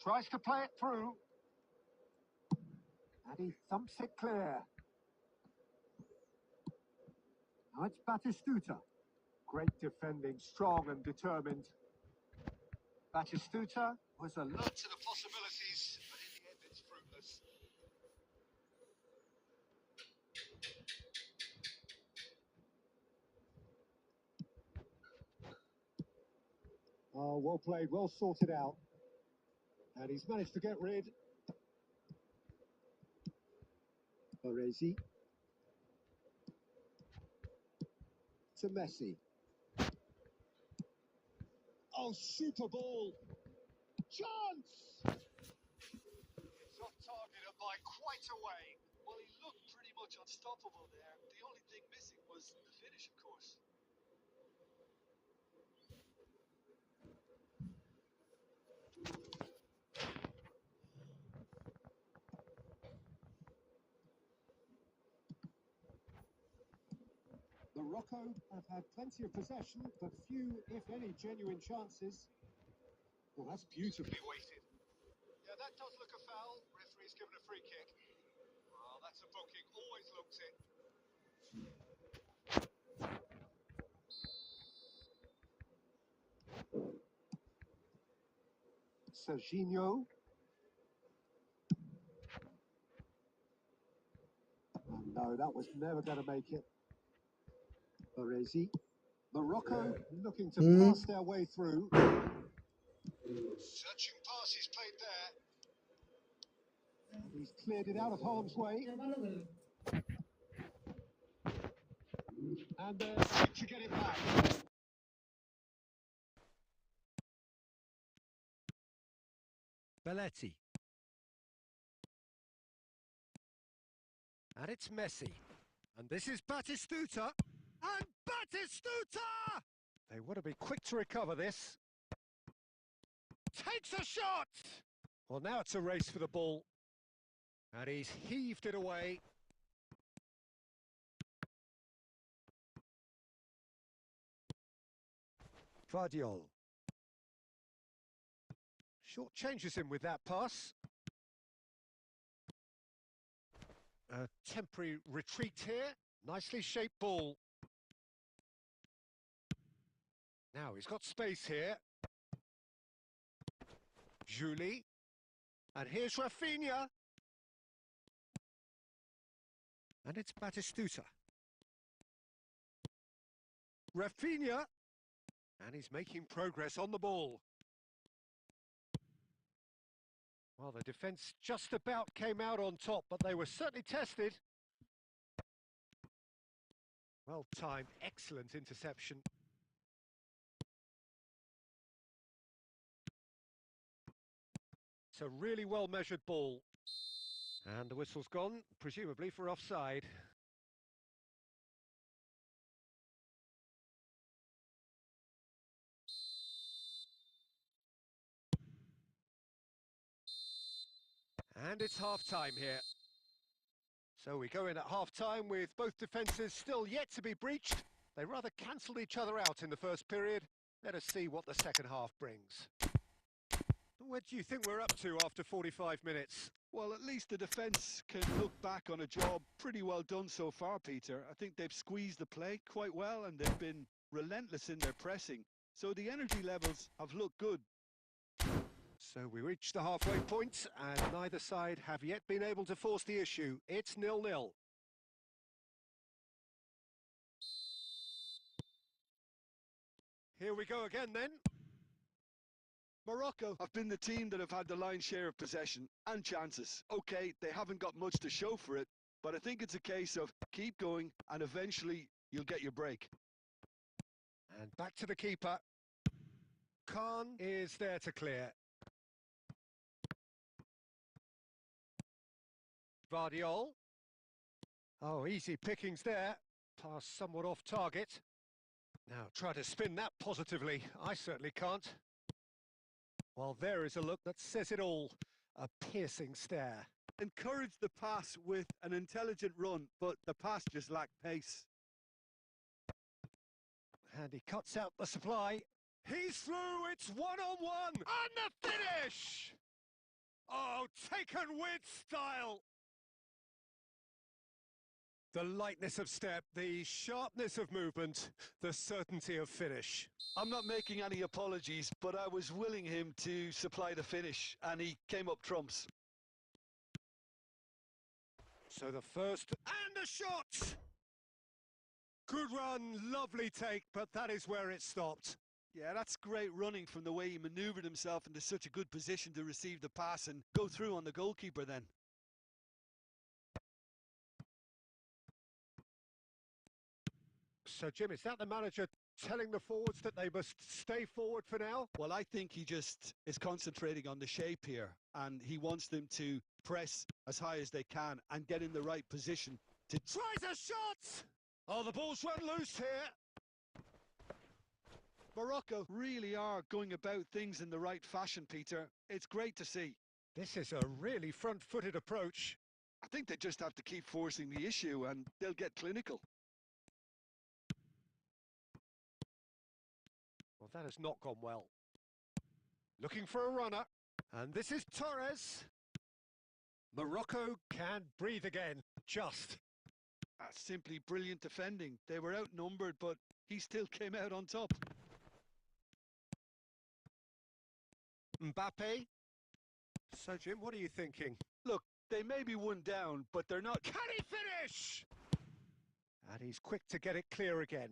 Tries to play it through. And he thumps it clear. Now it's Batistuta. Great defending, strong and determined. Batistuta was alert To the possibilities, but in the end, it's fruitless. Oh, well played, well sorted out. And he's managed to get rid. Baresi. To Messi. Oh, super ball. Chance! It's off target by quite right away. Well, he looked pretty much unstoppable there. The only thing missing was the finish, of course. Morocco have had plenty of possession, but few, if any, genuine chances. Well, that's beautifully weighted. Yeah, that does look a foul. Referee's given a free kick. Well, that's a booking. Always looks it. Serginho. No, that was never going to make it. Baresi. Morocco looking to pass their way through. Searching pass is played there. He's cleared it out of harm's way. And they're quick to get it back. Belletti. And it's Messi. And this is Batistuta. And Batistuta! They want to be quick to recover this. Takes a shot! Well, now it's a race for the ball. And he's heaved it away. Vardiol. Short changes him with that pass. A temporary retreat here. Nicely shaped ball. Now he's got space here. Julie. And here's Rafinha. And it's Batistuta. Rafinha. And he's making progress on the ball. Well, the defence just about came out on top, but they were certainly tested. Well timed, excellent interception. It's a really well measured ball. And the whistle's gone, presumably for offside. And it's half-time here. So we go in at half-time with both defences still yet to be breached. They rather cancelled each other out in the first period. Let us see what the second half brings. What do you think we're up to after 45 minutes? Well, at least the defence can look back on a job pretty well done so far, Peter. I think they've squeezed the play quite well and they've been relentless in their pressing. So the energy levels have looked good. So we reach the halfway point and neither side have yet been able to force the issue. It's 0-0. Here we go again then. Morocco have been the team that have had the lion's share of possession and chances. Okay, they haven't got much to show for it, but I think it's a case of keep going and eventually you'll get your break. And back to the keeper. Khan is there to clear. Vardiol. Oh, easy pickings there. Pass somewhat off target. Now try to spin that positively. I certainly can't. Well, there is a look that says it all. A piercing stare. Encourage the pass with an intelligent run, but the pass just lacked pace. And he cuts out the supply. He's through, it's one-on-one! And the finish! Oh, taken with style! The lightness of step, the sharpness of movement, the certainty of finish. I'm not making any apologies, but I was willing him to supply the finish, and he came up trumps. So the first, and a shot! Good run, lovely take, but that is where it stopped. Yeah, that's great running from the way he manoeuvred himself into such a good position to receive the pass and go through on the goalkeeper then. So, Jim, is that the manager telling the forwards that they must stay forward for now? Well, I think he just is concentrating on the shape here, and he wants them to press as high as they can and get in the right position to... Tries a shot! Oh, the ball's run loose here. Morocco really are going about things in the right fashion, Peter. It's great to see. This is a really front-footed approach. I think they just have to keep forcing the issue and they'll get clinical. Well, that has not gone well. Looking for a runner. And this is Torres. Morocco can breathe again. Just. That's simply brilliant defending. They were outnumbered, but he still came out on top. Mbappe. So, Jim, what are you thinking? Look, they may be one down, but they're not... Can he finish? And he's quick to get it clear again.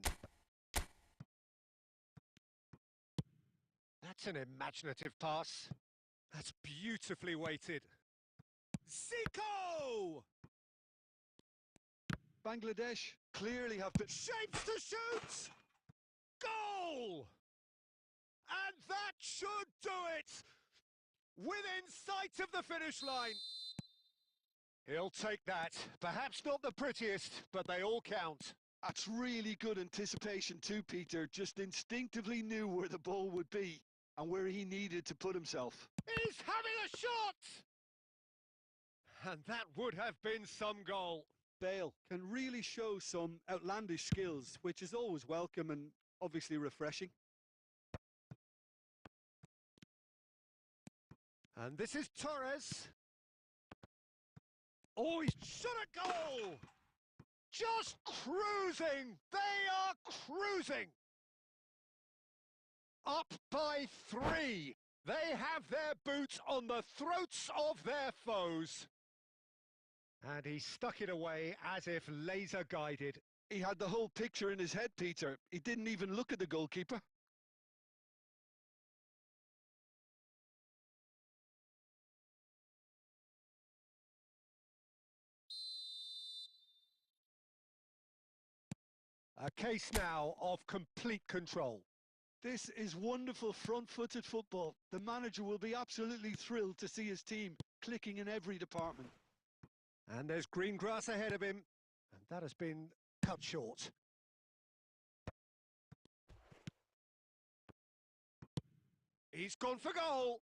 That's an imaginative pass. That's beautifully weighted. Zico! Bangladesh clearly have been... Shapes to shoot! Goal! And that should do it! Within sight of the finish line. He'll take that. Perhaps not the prettiest, but they all count. That's really good anticipation too, Peter. Just instinctively knew where the ball would be and where he needed to put himself. He's having a shot! And that would have been some goal. Bale can really show some outlandish skills, which is always welcome and obviously refreshing. And this is Torres. Oh, he's shot a goal! Just cruising! They are cruising! Up by 3. They have their boots on the throats of their foes. And he stuck it away as if laser guided. He had the whole picture in his head, Peter. He didn't even look at the goalkeeper. A case now of complete control. This is wonderful front-footed football. The manager will be absolutely thrilled to see his team clicking in every department. And there's green grass ahead of him. And that has been cut short. He's gone for goal.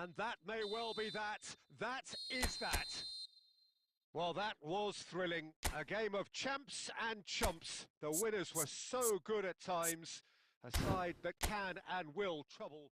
And that may well be that. That is that. Well, that was thrilling. A game of champs and chumps. The winners were so good at times. A side that can and will trouble.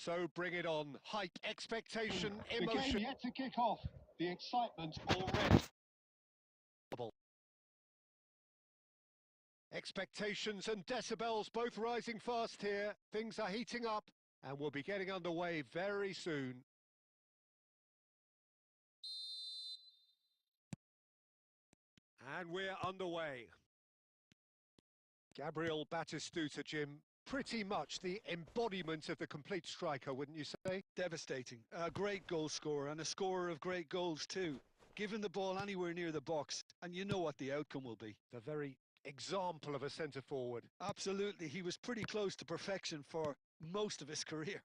So bring it on. Hype, expectation, The game emotion. yet to kick off. The excitement already. Expectations and decibels both rising fast here. Things are heating up and we'll be getting underway very soon. And we're underway. Gabriel Batistuta, Jim, pretty much the embodiment of the complete striker, wouldn't you say? Devastating. A great goal scorer and a scorer of great goals too. Given the ball anywhere near the box, and you know what the outcome will be. The very example of a centre-forward. Absolutely, he was pretty close to perfection for most of his career.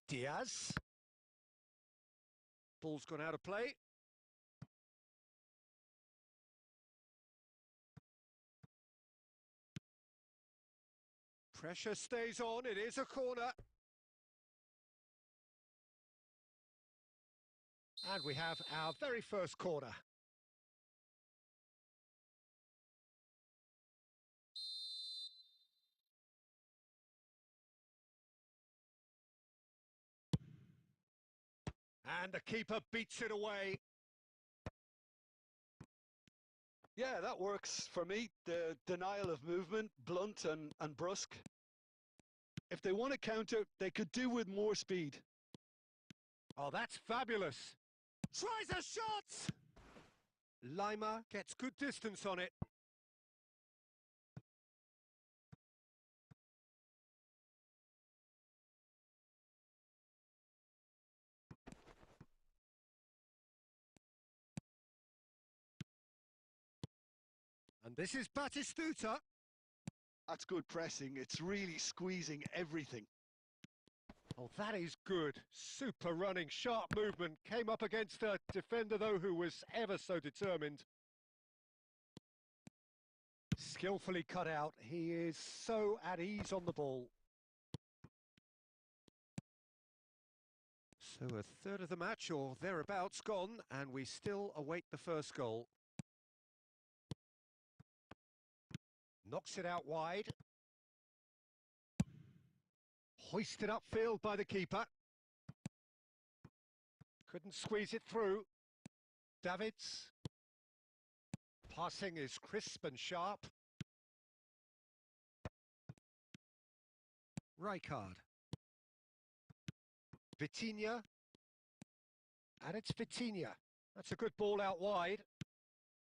Diaz. Ball's gone out of play. Pressure stays on, it is a corner. And we have our very first corner. And the keeper beats it away. Yeah, that works for me. The denial of movement, blunt and brusque. If they want to counter, they could do with more speed. Oh, that's fabulous. Tries a shot! Lima gets good distance on it. And this is Batistuta. That's good pressing. It's really squeezing everything. Oh, that is good. Super running, sharp movement. Came up against a defender, though, who was ever so determined. Skillfully cut out. He is so at ease on the ball. So a third of the match, or thereabouts, gone, and we still await the first goal. Knocks it out wide. Hoisted upfield by the keeper. Couldn't squeeze it through. Davids. Passing is crisp and sharp. Rijkaard. Vitinha. And it's Vitinha. That's a good ball out wide.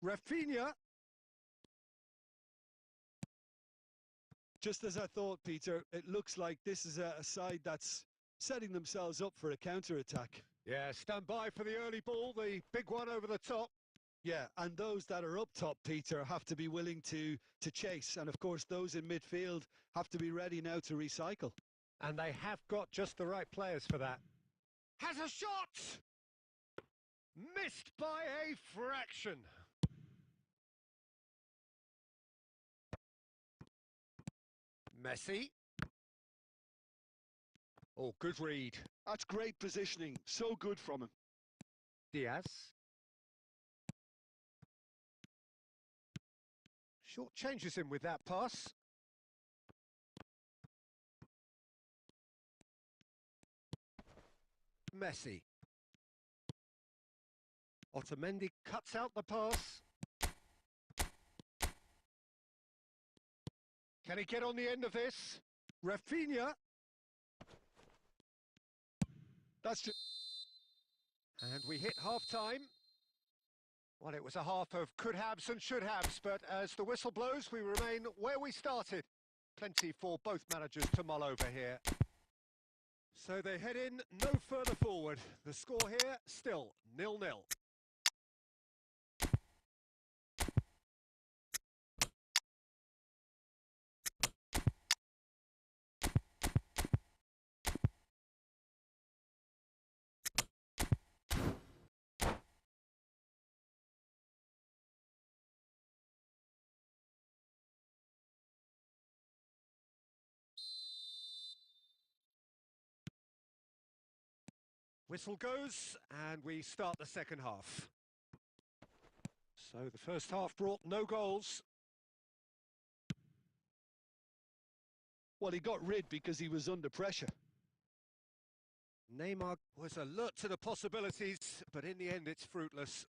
Rafinha. Just as I thought, Peter, it looks like this is a side that's setting themselves up for a counter-attack. Yeah, stand by for the early ball, the big one over the top. Yeah, and those that are up top, Peter, have to be willing to chase. And of course, those in midfield have to be ready now to recycle. And they have got just the right players for that. Has a shot! Missed by a fraction. Messi. Oh, good read. That's great positioning. So good from him. Diaz. Short changes him with that pass. Messi. Otamendi cuts out the pass. Can he get on the end of this? Rafinha. That's just... And we hit half-time. Well, it was a half of could-haves and should-haves, but as the whistle blows, we remain where we started. Plenty for both managers to mull over here. So they head in no further forward. The score here, still 0-0. Whistle goes, and we start the second half. So the first half brought no goals. Well, he got rid because he was under pressure. Neymar was alert to the possibilities, but in the end it's fruitless.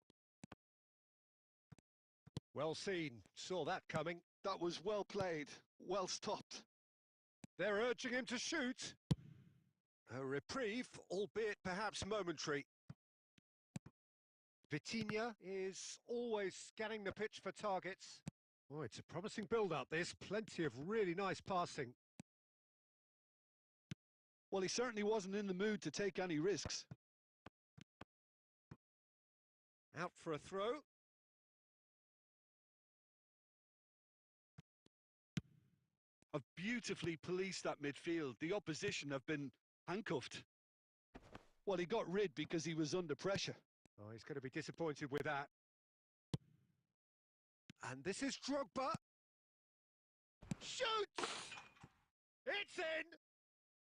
Well seen, saw that coming. That was well played, well stopped. They're urging him to shoot. A reprieve, albeit perhaps momentary. Vitinha is always scanning the pitch for targets. Oh, it's a promising build-up, this. Plenty of really nice passing. Well, he certainly wasn't in the mood to take any risks. Out for a throw. Have beautifully policed that midfield. The opposition have been handcuffed. Well, he got rid because he was under pressure. Oh, he's going to be disappointed with that. And this is Drogba. Shoots! It's in!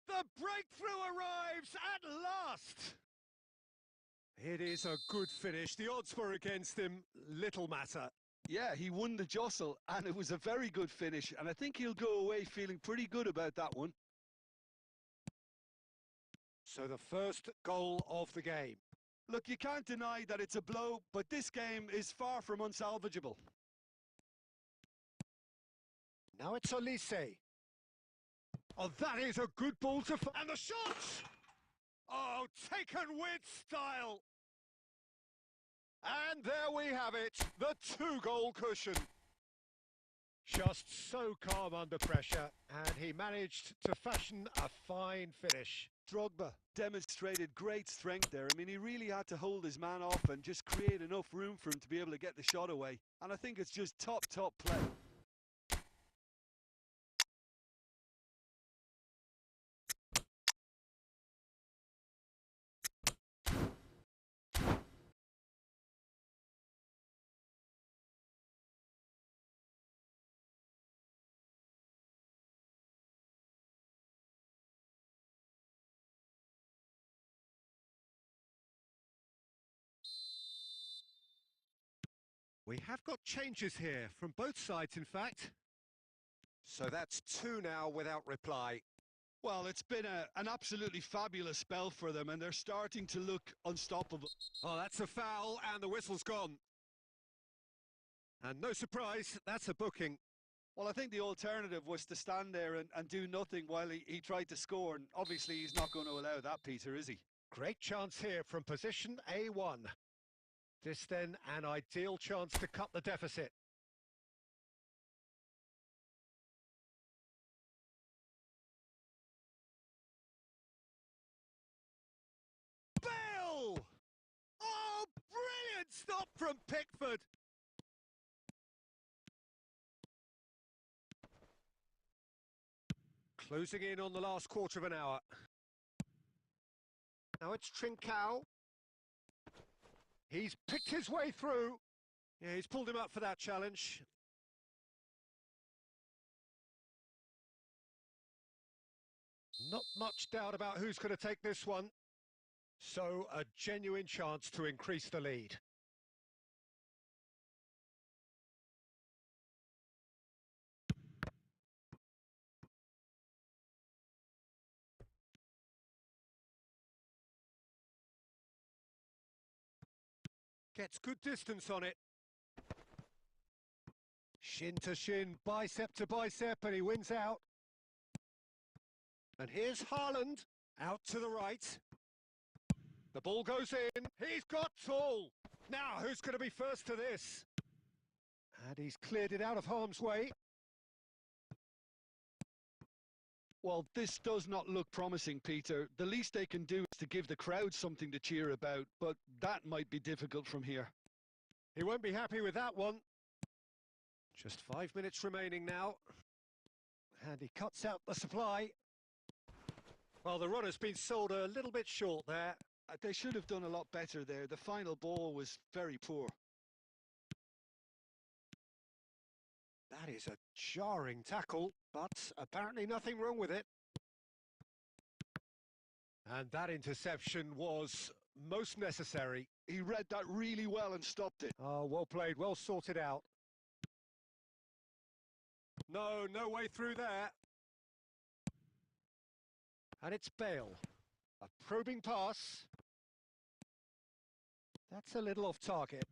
The breakthrough arrives at last! It is a good finish. The odds were against him. Little matter. Yeah, he won the jostle, and it was a very good finish, and I think he'll go away feeling pretty good about that one. So the first goal of the game. Look, you can't deny that it's a blow, but this game is far from unsalvageable. Now it's Olise. Oh, that is a good ball to... And the shot! Oh, taken with style! And there we have it, the two-goal cushion. Just so calm under pressure, and he managed to fashion a fine finish. Drogba demonstrated great strength there. I mean, he really had to hold his man off and just create enough room for him to be able to get the shot away. And I think it's just top play. We have got changes here, from both sides in fact. So that's two now without reply. Well, it's been an absolutely fabulous spell for them, and they're starting to look unstoppable. Oh, that's a foul, and the whistle's gone. And no surprise, that's a booking. Well, I think the alternative was to stand there and do nothing while he tried to score, and obviously he's not going to allow that, Peter, is he? Great chance here from position A1. This then an ideal chance to cut the deficit. Bale! Oh, brilliant stop from Pickford! Closing in on the last quarter of an hour. Now it's Trincao. He's picked his way through. Yeah, he's pulled him up for that challenge. Not much doubt about who's going to take this one. So, a genuine chance to increase the lead. Gets good distance on it. Shin to shin, bicep to bicep, and he wins out. And here's Haaland, out to the right. The ball goes in, he's got tall. Now, who's going to be first to this? And he's cleared it out of harm's way. Well, this does not look promising, Peter. The least they can do is to give the crowd something to cheer about, but that might be difficult from here. He won't be happy with that one. Just 5 minutes remaining now. And he cuts out the supply. Well, the run has been sold a little bit short there. They should have done a lot better there. The final ball was very poor. That is a jarring tackle, but apparently nothing wrong with it. And that interception was most necessary. He read that really well and stopped it. Oh, well played, well sorted out. No way through there. And it's Bale. A probing pass. That's a little off target.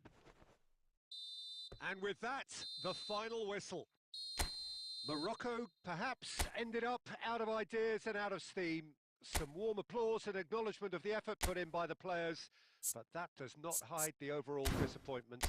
And with that, the final whistle. Morocco perhaps ended up out of ideas and out of steam. Some warm applause and acknowledgement of the effort put in by the players, but that does not hide the overall disappointment.